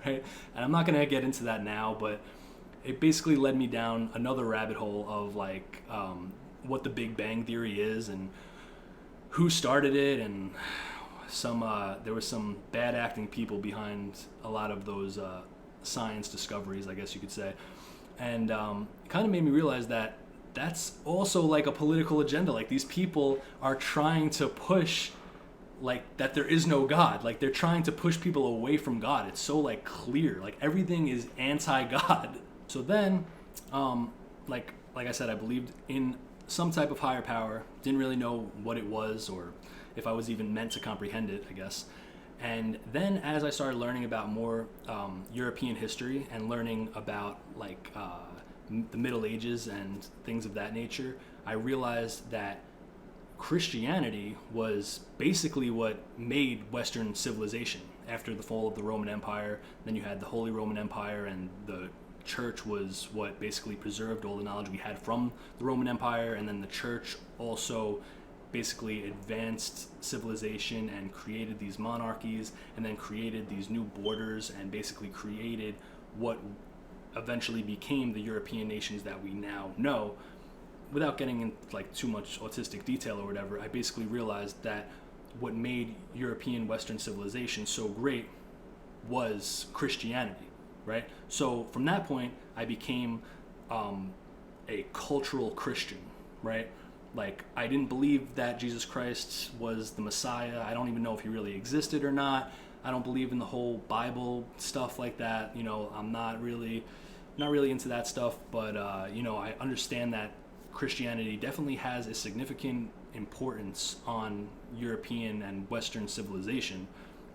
right? And I'm not gonna get into that now, but it basically led me down another rabbit hole of like what the Big Bang Theory is and who started it, and there was some bad acting people behind a lot of those science discoveries, I guess you could say. And it kind of made me realize that that's also like a political agenda. Like these people are trying to push like that there is no God. Like they're trying to push people away from God. It's so like clear. Like everything is anti-God. So then, like I said, I believed in some type of higher power. Didn't really know what it was or if I was even meant to comprehend it, I guess. And then as I started learning about more European history and learning about like the Middle Ages and things of that nature, I realized that Christianity was basically what made Western civilization. After the fall of the Roman Empire, then you had the Holy Roman Empire, and the church was what basically preserved all the knowledge we had from the Roman Empire, and then the church also basically advanced civilization and created these monarchies, and then created these new borders, and basically created what eventually became the European nations that we now know. Without getting into like too much autistic detail or whatever, I basically realized that what made European Western civilization so great was Christianity, right? So from that point, I became a cultural Christian, right? Like I didn't believe that Jesus Christ was the Messiah. I don't even know if he really existed or not. I don't believe in the whole Bible stuff like that. You know, I'm not really into that stuff, but you know, I understand that Christianity definitely has a significant importance on European and Western civilization,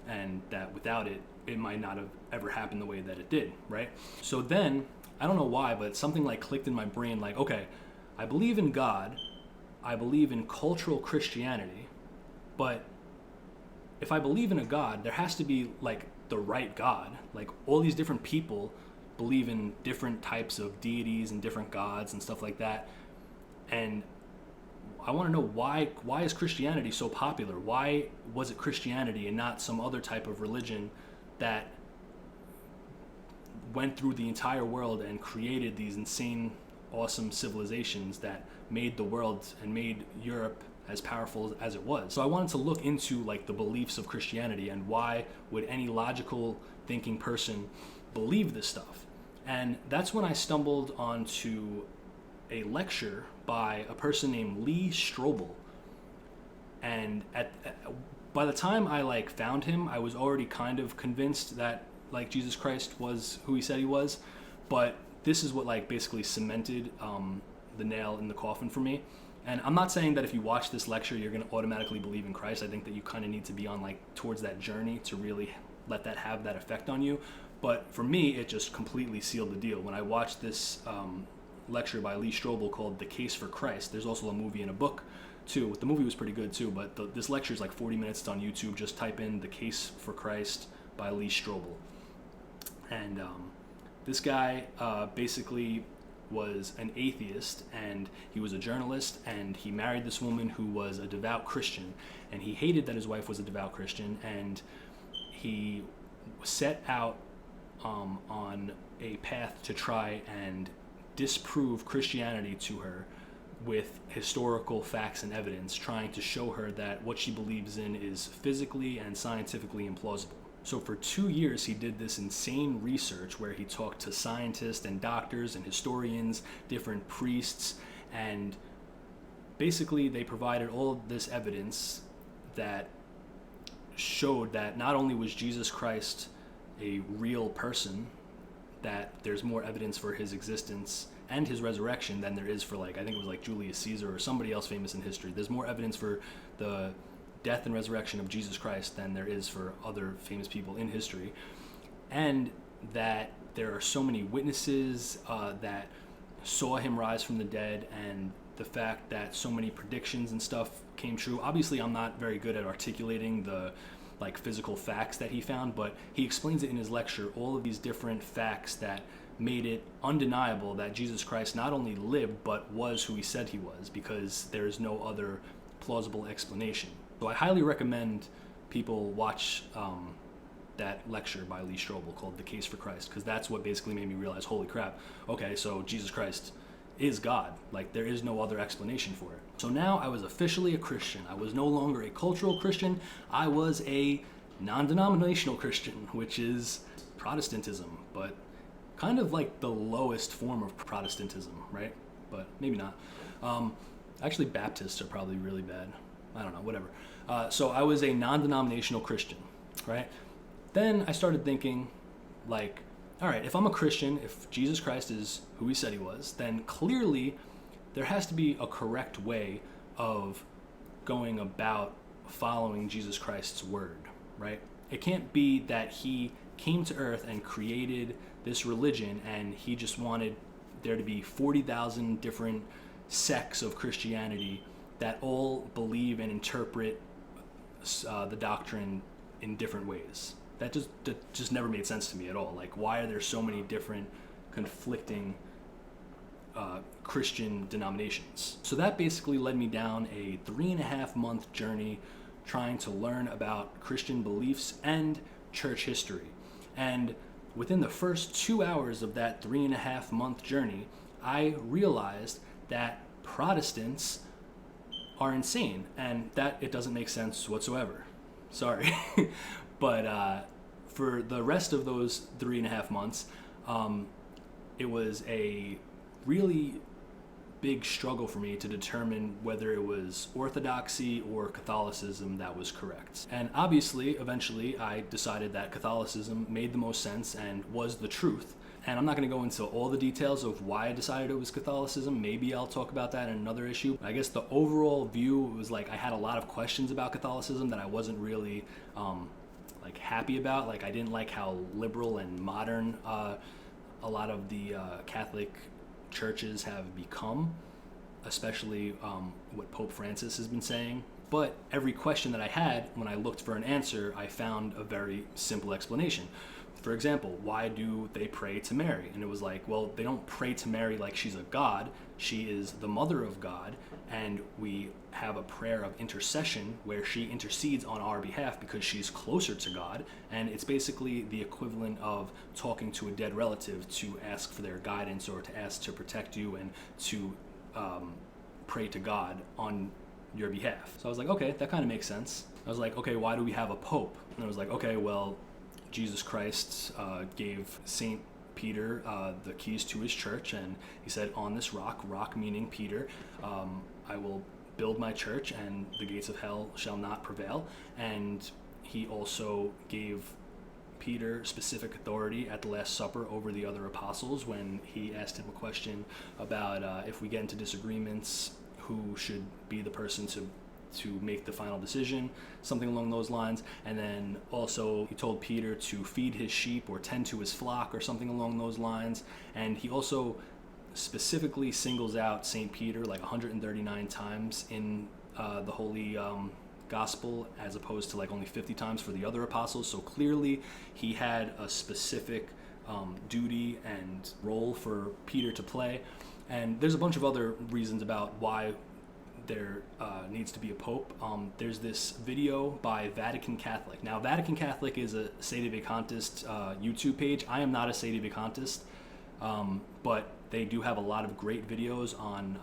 and that without it, it might not have ever happened the way that it did, right? So then, I don't know why, but something like clicked in my brain, like, okay, I believe in God, I believe in cultural Christianity, but if I believe in a God, there has to be like the right God. Like all these different people believe in different types of deities and different gods and stuff like that. And I want to know why is Christianity so popular? Why was it Christianity and not some other type of religion that went through the entire world and created these insane, awesome civilizations that made the world and made Europe as powerful as it was? So I wanted to look into like the beliefs of Christianity and why would any logical thinking person believe this stuff. And that's when I stumbled onto a lecture by a person named Lee Strobel. And by the time I like found him, I was already kind of convinced that like Jesus Christ was who he said he was. But this is what like basically cemented the nail in the coffin for me. And I'm not saying that if you watch this lecture, you're going to automatically believe in Christ. I think that you kind of need to be on like towards that journey to really let that have that effect on you. But for me, it just completely sealed the deal. When I watched this lecture by Lee Strobel called The Case for Christ, there's also a movie and a book too. The movie was pretty good too, but this lecture is like 40 minutes. It's on YouTube. Just type in The Case for Christ by Lee Strobel. And this guy basically was an atheist, and he was a journalist, and he married this woman who was a devout Christian, and he hated that his wife was a devout Christian, and he set out on a path to try and disprove Christianity to her with historical facts and evidence, trying to show her that what she believes in is physically and scientifically implausible. So for 2 years, he did this insane research where he talked to scientists and doctors and historians, different priests, and basically they provided all of this evidence that showed that not only was Jesus Christ a real person, that there's more evidence for his existence and his resurrection than there is for, like, I think it was like Julius Caesar or somebody else famous in history. There's more evidence for the death and resurrection of Jesus Christ than there is for other famous people in history, and that there are so many witnesses that saw him rise from the dead, and the fact that so many predictions and stuff came true. Obviously, I'm not very good at articulating the physical facts that he found, but he explains it in his lecture, all of these different facts that made it undeniable that Jesus Christ not only lived but was who he said he was, because there's no other plausible explanation. So I highly recommend people watch that lecture by Lee Strobel called The Case for Christ, because that's what basically made me realize, holy crap, okay, so Jesus Christ is God. Like, there is no other explanation for it. So now I was officially a Christian. I was no longer a cultural Christian. I was a non-denominational Christian, which is Protestantism, but kind of like the lowest form of Protestantism, right? But maybe not. Actually, Baptists are probably really bad. I don't know, whatever. So I was a non-denominational Christian, right? Then I started thinking, like, all right, if I'm a Christian, if Jesus Christ is who he said he was, then clearly there has to be a correct way of going about following Jesus Christ's word, right? It can't be that he came to earth and created this religion and he just wanted there to be 40,000 different sects of Christianity that all believe and interpret the doctrine in different ways. That just never made sense to me at all. Like, why are there so many different conflicting Christian denominations? So that basically led me down a 3.5-month journey trying to learn about Christian beliefs and church history. And within the first 2 hours of that 3.5-month journey, I realized that Protestants are insane and that it doesn't make sense whatsoever. Sorry. But for the rest of those 3.5 months, it was a really big struggle for me to determine whether it was Orthodoxy or Catholicism that was correct. And obviously, eventually, I decided that Catholicism made the most sense and was the truth. And I'm not going to go into all the details of why I decided it was Catholicism. Maybe I'll talk about that in another issue. I guess the overall view was like I had a lot of questions about Catholicism that I wasn't really happy about. Like, I didn't like how liberal and modern a lot of the Catholic churches have become, especially what Pope Francis has been saying. But every question that I had, when I looked for an answer, I found a very simple explanation. For example, why do they pray to Mary? And it was like, well, they don't pray to Mary like she's a god. She is the mother of God, and we have a prayer of intercession where she intercedes on our behalf because she's closer to God, and it's basically the equivalent of talking to a dead relative to ask for their guidance or to ask to protect you and to pray to God on your behalf. So I was like, okay, that kind of makes sense. I was like, okay, why do we have a pope? And I was like, okay, well, Jesus Christ gave St. Peter the keys to his church, and he said, on this rock meaning Peter, I will build my church and the gates of hell shall not prevail. And he also gave Peter specific authority at the Last Supper over the other apostles when he asked him a question about if we get into disagreements, who should be the person to make the final decision, something along those lines. And then also he told Peter to feed his sheep or tend to his flock or something along those lines. And he also specifically singles out St. Peter like 139 times in the Holy Gospel, as opposed to like only 50 times for the other apostles. So clearly he had a specific duty and role for Peter to play. And there's a bunch of other reasons about why there needs to be a pope. There's this video by Vatican Catholic. Now, Vatican Catholic is a sedevacantist YouTube page. I am not a sedevacantist, but they do have a lot of great videos on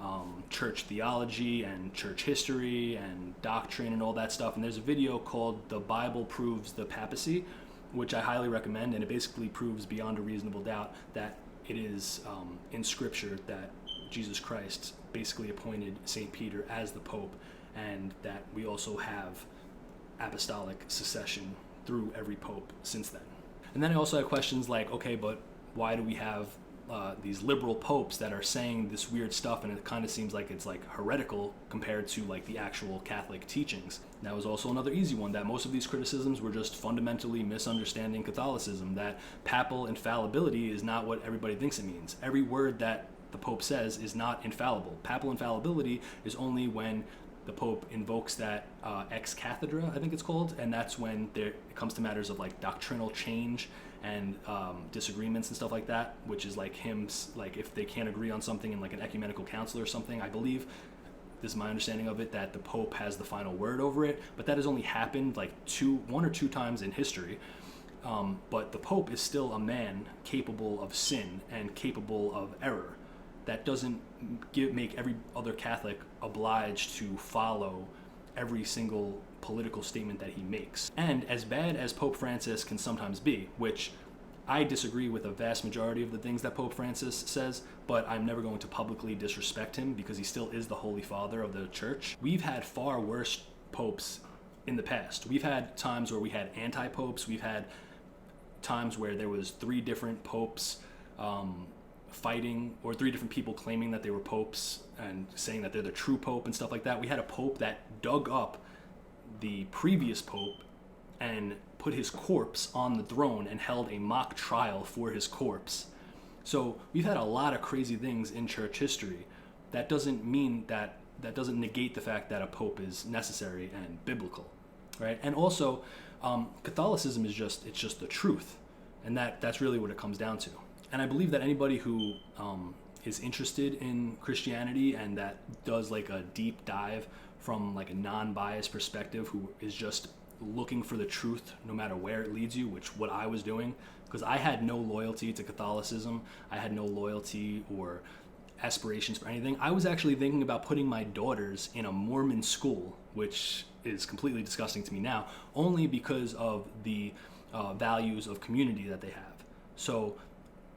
church theology and church history and doctrine and all that stuff. And there's a video called "The Bible Proves the Papacy," which I highly recommend, and it basically proves beyond a reasonable doubt that it is in Scripture that Jesus Christ basically appointed St. Peter as the Pope, and that we also have apostolic succession through every Pope since then. And then I also have questions like, okay, but why do we have these liberal popes that are saying this weird stuff, and it kind of seems like it's like heretical compared to like the actual Catholic teachings? That was also another easy one, that most of these criticisms were just fundamentally misunderstanding Catholicism, that papal infallibility is not what everybody thinks it means. Every word that the Pope says is not infallible. Papal infallibility is only when the Pope invokes that ex cathedra, I think it's called, and that's when it comes to matters of like doctrinal change and disagreements and stuff like that, which is like like if they can't agree on something in like an ecumenical council or something. I believe, this is my understanding of it, that the Pope has the final word over it, but that has only happened like one or two times in history. But the Pope is still a man capable of sin and capable of error. That doesn't make every other Catholic obliged to follow every single political statement that he makes. And as bad as Pope Francis can sometimes be, which I disagree with a vast majority of the things that Pope Francis says, but I'm never going to publicly disrespect him because he still is the Holy Father of the Church. We've had far worse popes in the past. We've had times where we had anti-popes. We've had times where there was 3 different popes fighting, or 3 different people claiming that they were popes and saying that they're the true pope and stuff like that. We had a pope that dug up the previous pope and put his corpse on the throne and held a mock trial for his corpse. So we've had a lot of crazy things in church history. That doesn't mean that doesn't negate the fact that a pope is necessary and biblical, right? And also, Catholicism is just the truth, and that's really what it comes down to. And I believe that anybody who is interested in Christianity and that does like a deep dive from like a non-biased perspective, who is just looking for the truth no matter where it leads you, which what I was doing, because I had no loyalty to Catholicism. I had no loyalty or aspirations for anything. I was actually thinking about putting my daughters in a Mormon school, which is completely disgusting to me now, only because of the values of community that they have. So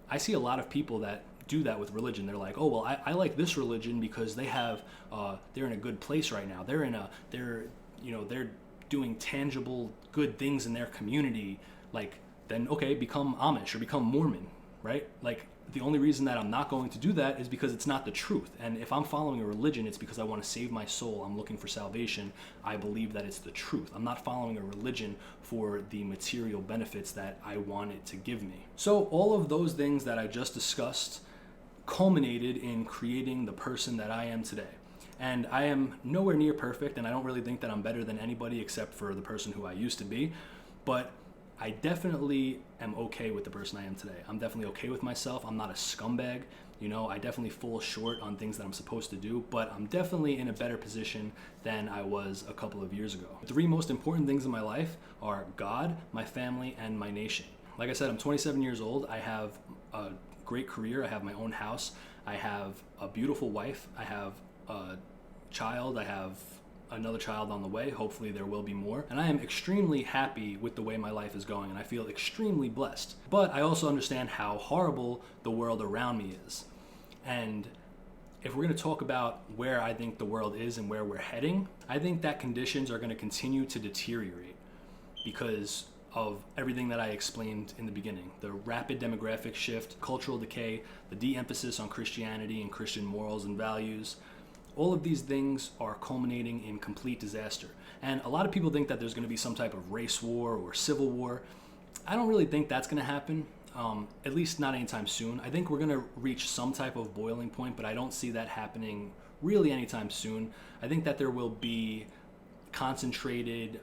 I see a lot of people that do that with religion. They're like, oh, well, I like this religion because they have, they're in a good place right now. They're doing tangible good things in their community. Like, then okay, become Amish or become Mormon, right? Like, the only reason that I'm not going to do that is because it's not the truth. And if I'm following a religion, it's because I want to save my soul. I'm looking for salvation. I believe that it's the truth. I'm not following a religion for the material benefits that I want it to give me. So all of those things that I just discussed culminated in creating the person that I am today. And I am nowhere near perfect, and I don't really think that I'm better than anybody except for the person who I used to be. But I definitely am okay with the person I am today. I'm definitely okay with myself. I'm not a scumbag. I definitely fall short on things that I'm supposed to do, but I'm definitely in a better position than I was a couple of years ago. The 3 most important things in my life are God, my family, and my nation. Like I said, I'm 27 years old. I have a great career. I have my own house. I have a beautiful wife. I have a child. I have another child on the way. Hopefully there will be more. And I am extremely happy with the way my life is going, and I feel extremely blessed. But I also understand how horrible the world around me is. And if we're going to talk about where I think the world is and where we're heading, I think that conditions are going to continue to deteriorate because of everything that I explained in the beginning. The rapid demographic shift, cultural decay, the de-emphasis on Christianity and Christian morals and values. All of these things are culminating in complete disaster. And a lot of people think that there's going to be some type of race war or civil war. I don't really think that's going to happen, at least not anytime soon. I think we're going to reach some type of boiling point, but I don't see that happening really anytime soon. I think that there will be concentrated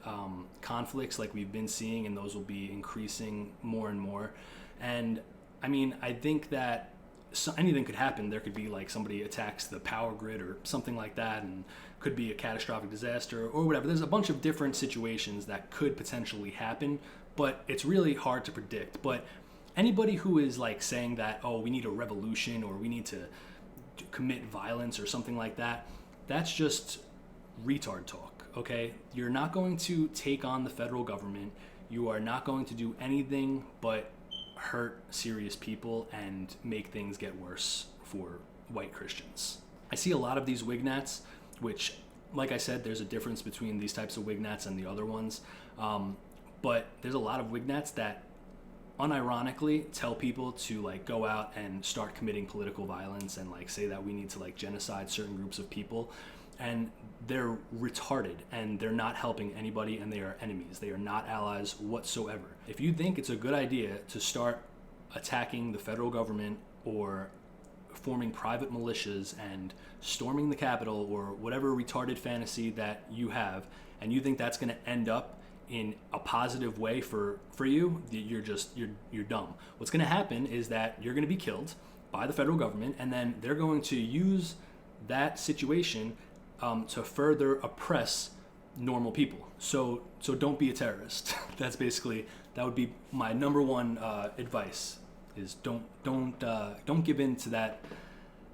conflicts like we've been seeing, and those will be increasing more and more. And I mean, I think that anything could happen. There could be like somebody attacks the power grid or something like that, and could be a catastrophic disaster or whatever. There's a bunch of different situations that could potentially happen, but it's really hard to predict. But anybody who is like saying that, oh, we need a revolution or we need to commit violence or something like that, that's just retard talk, okay? You're not going to take on the federal government. You are not going to do anything but hurt serious people and make things get worse for white Christians. I see a lot of these wignats, which, like I said, there's a difference between these types of wignats and the other ones. But there's a lot of wignats that unironically tell people to like go out and start committing political violence and like say that we need to like genocide certain groups of people, and they're retarded and they're not helping anybody and they are enemies. They are not allies whatsoever. If you think it's a good idea to start attacking the federal government or forming private militias and storming the Capitol or whatever retarded fantasy that you have, and you think that's going to end up in a positive way for you, you're dumb. What's going to happen is that you're going to be killed by the federal government, and then they're going to use that situation to further oppress normal people. So don't be a terrorist. That would be my number one advice, is don't give in to that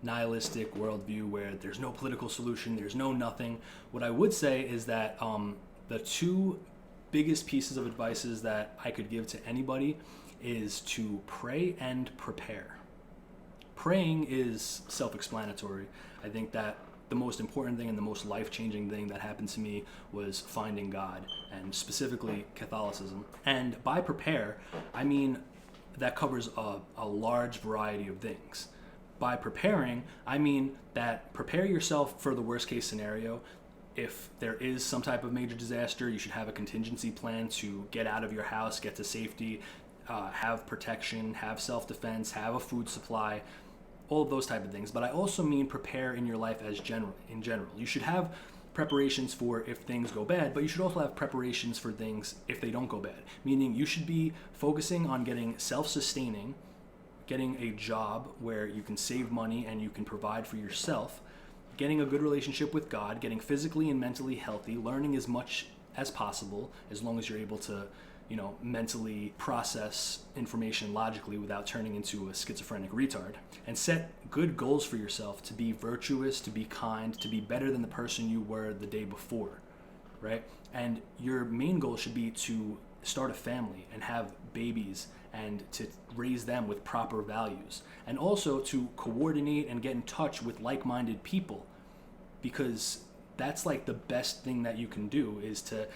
nihilistic worldview where there's no political solution, there's no nothing. What I would say is that the two biggest pieces of advices that I could give to anybody is to pray and prepare. Praying is self-explanatory. I think that the most important thing and the most life-changing thing that happened to me was finding God, and specifically Catholicism. And by prepare, I mean that covers a large variety of things. By preparing, I mean that prepare yourself for the worst case scenario. If there is some type of major disaster, you should have a contingency plan to get out of your house, get to safety, have protection, have self-defense, have a food supply, all of those type of things. But I also mean prepare in your life in general. You should have preparations for if things go bad, but you should also have preparations for things if they don't go bad. Meaning you should be focusing on getting self-sustaining, getting a job where you can save money and you can provide for yourself, getting a good relationship with God, getting physically and mentally healthy, learning as much as possible, as long as you're able to, mentally process information logically without turning into a schizophrenic retard, and set good goals for yourself to be virtuous, to be kind, to be better than the person you were the day before, right? And your main goal should be to start a family and have babies and to raise them with proper values, and also to coordinate and get in touch with like-minded people, because that's like the best thing that you can do, is to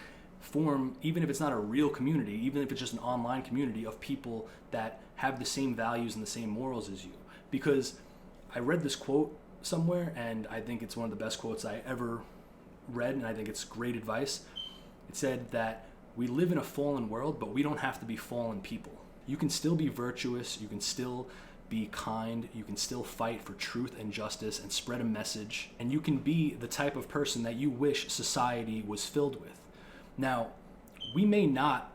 form, even if it's not a real community, even if it's just an online community of people that have the same values and the same morals as you. Because I read this quote somewhere, and I think it's one of the best quotes I ever read, and I think it's great advice. It said that we live in a fallen world, but we don't have to be fallen people. You can still be virtuous, you can still be kind, you can still fight for truth and justice and spread a message, and you can be the type of person that you wish society was filled with. Now, we may not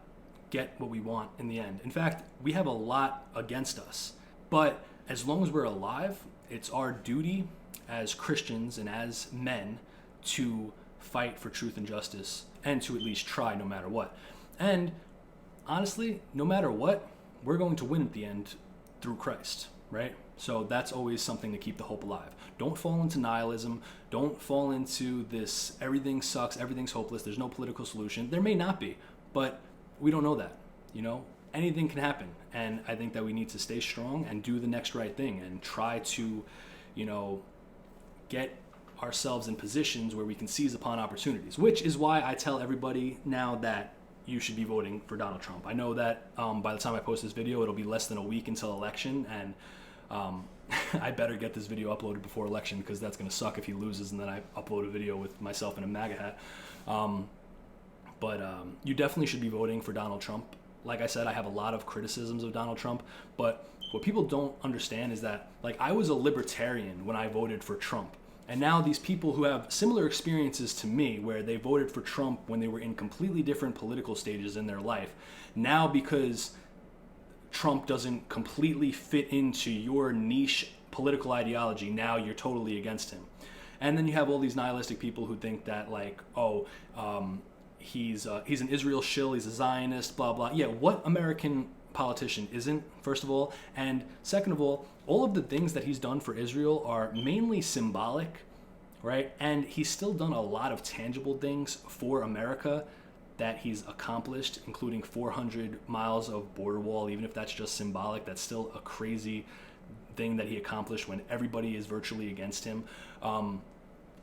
get what we want in the end. In fact, we have a lot against us, but as long as we're alive, it's our duty as Christians and as men to fight for truth and justice, and to at least try no matter what. And honestly, no matter what, we're going to win at the end through Christ, right? So that's always something to keep the hope alive. Don't fall into nihilism. Don't fall into this, everything sucks, everything's hopeless, there's no political solution. There may not be, but we don't know that, Anything can happen. And I think that we need to stay strong and do the next right thing and try to, get ourselves in positions where we can seize upon opportunities, which is why I tell everybody now that you should be voting for Donald Trump. I know that by the time I post this video, it'll be less than a week until election, and I better get this video uploaded before election, because that's going to suck if he loses and then I upload a video with myself in a MAGA hat. But you definitely should be voting for Donald Trump. Like I said, I have a lot of criticisms of Donald Trump, but what people don't understand is that, I was a libertarian when I voted for Trump. And now these people who have similar experiences to me, where they voted for Trump when they were in completely different political stages in their life, now because Trump doesn't completely fit into your niche political ideology, now you're totally against him. And then you have all these nihilistic people who think that, like, he's an Israel shill, he's a Zionist, blah blah. Yeah, what American politician isn't, first of all? And second of all of the things that he's done for Israel are mainly symbolic, right? And he's still done a lot of tangible things for America that he's accomplished, including 400 miles of border wall. Even if that's just symbolic, that's still a crazy thing that he accomplished when everybody is virtually against him.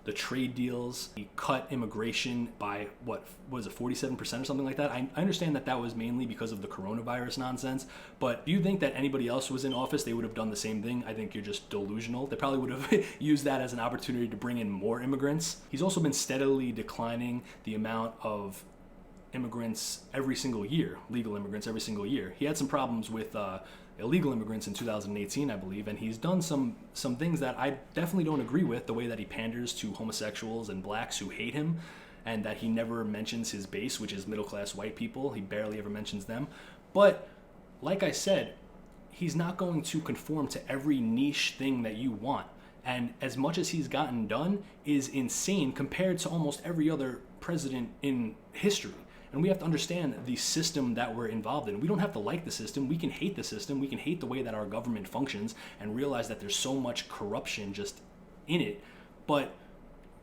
The trade deals, he cut immigration by, what was it, 47% or something like that? I understand that was mainly because of the coronavirus nonsense, but do you think that anybody else was in office, they would have done the same thing? I think you're just delusional. They probably would have used that as an opportunity to bring in more immigrants. He's also been steadily declining the amount of immigrants every single year, legal immigrants every single year. He had some problems with illegal immigrants in 2018, I believe, and he's done some things that I definitely don't agree with, the way that he panders to homosexuals and blacks who hate him, and that he never mentions his base, which is middle-class white people. He barely ever mentions them. But like I said, he's not going to conform to every niche thing that you want. And as much as he's gotten done is insane compared to almost every other president in history. And we have to understand the system that we're involved in. We don't have to like the system. We can hate the system. We can hate the way that our government functions and realize that there's so much corruption just in it. But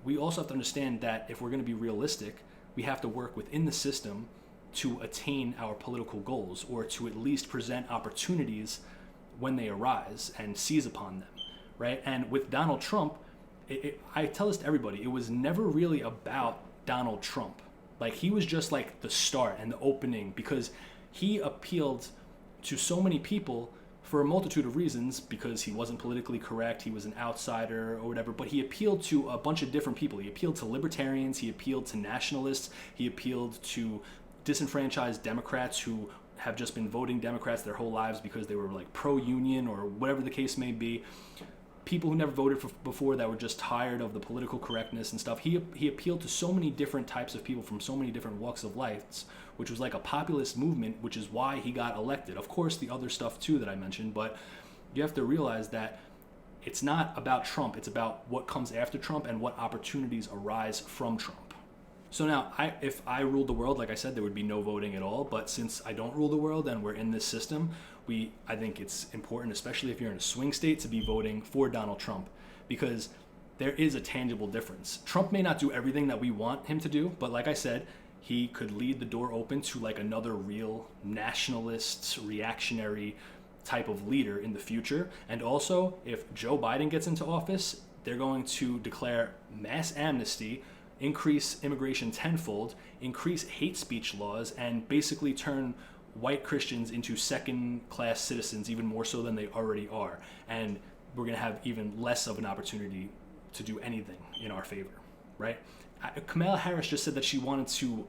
we also have to understand that if we're going to be realistic, we have to work within the system to attain our political goals, or to at least present opportunities when they arise and seize upon them, right? And with Donald Trump, I tell this to everybody, it was never really about Donald Trump. Like, he was just like the start and the opening, because he appealed to so many people for a multitude of reasons, because he wasn't politically correct, he was an outsider or whatever, but he appealed to a bunch of different people. He appealed to libertarians, he appealed to nationalists, he appealed to disenfranchised Democrats who have just been voting Democrats their whole lives because they were like pro-union or whatever the case may be. People who never voted before, that were just tired of the political correctness and stuff. He appealed to so many different types of people from so many different walks of life, which was like a populist movement, which is why he got elected. Of course, the other stuff too that I mentioned, but you have to realize that it's not about Trump. It's about what comes after Trump and what opportunities arise from Trump. So now, if I ruled the world, like I said, there would be no voting at all. But since I don't rule the world and we're in this system, I think it's important, especially if you're in a swing state, to be voting for Donald Trump, because there is a tangible difference. Trump may not do everything that we want him to do, but like I said, he could lead the door open to like another real nationalist, reactionary type of leader in the future. And also, if Joe Biden gets into office, they're going to declare mass amnesty, increase immigration tenfold, increase hate speech laws, and basically turn white Christians into second-class citizens, even more so than they already are. And we're going to have even less of an opportunity to do anything in our favor, right? Kamala Harris just said that she wanted to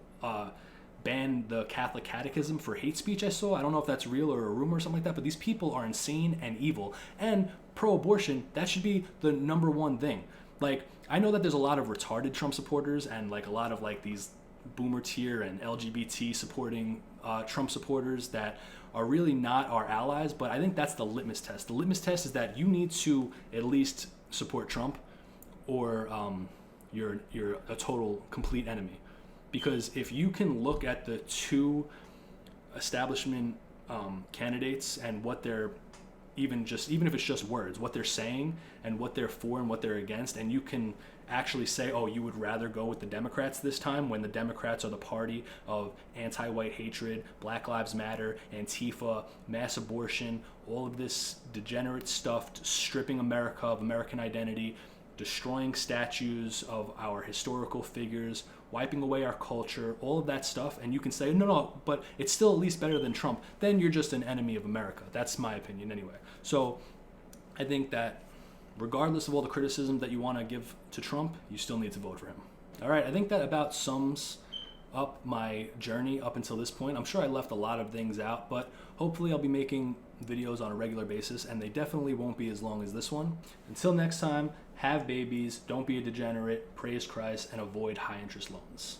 ban the Catholic Catechism for hate speech, I saw. I don't know if that's real or a rumor or something like that, but these people are insane and evil. And pro-abortion, that should be the number one thing. Like, I know that there's a lot of retarded Trump supporters and like a lot of like these boomer tier and LGBT supporting Trump supporters that are really not our allies, but I think that's the litmus test. The litmus test is that you need to at least support Trump, or you're a total complete enemy. Because if you can look at the two establishment candidates and what they're even if it's just words, what they're saying and what they're for and what they're against, and you can actually say, oh, you would rather go with the Democrats this time, when the Democrats are the party of anti-white hatred, Black Lives Matter, Antifa, mass abortion, all of this degenerate stuff, stripping America of American identity, destroying statues of our historical figures, wiping away our culture, all of that stuff, and you can say, no, but it's still at least better than Trump, then you're just an enemy of America. That's my opinion anyway. So I think that regardless of all the criticism that you want to give to Trump, you still need to vote for him. All right, I think that about sums up my journey up until this point. I'm sure I left a lot of things out, but hopefully I'll be making videos on a regular basis, and they definitely won't be as long as this one. Until next time, have babies, don't be a degenerate, praise Christ, and avoid high interest loans.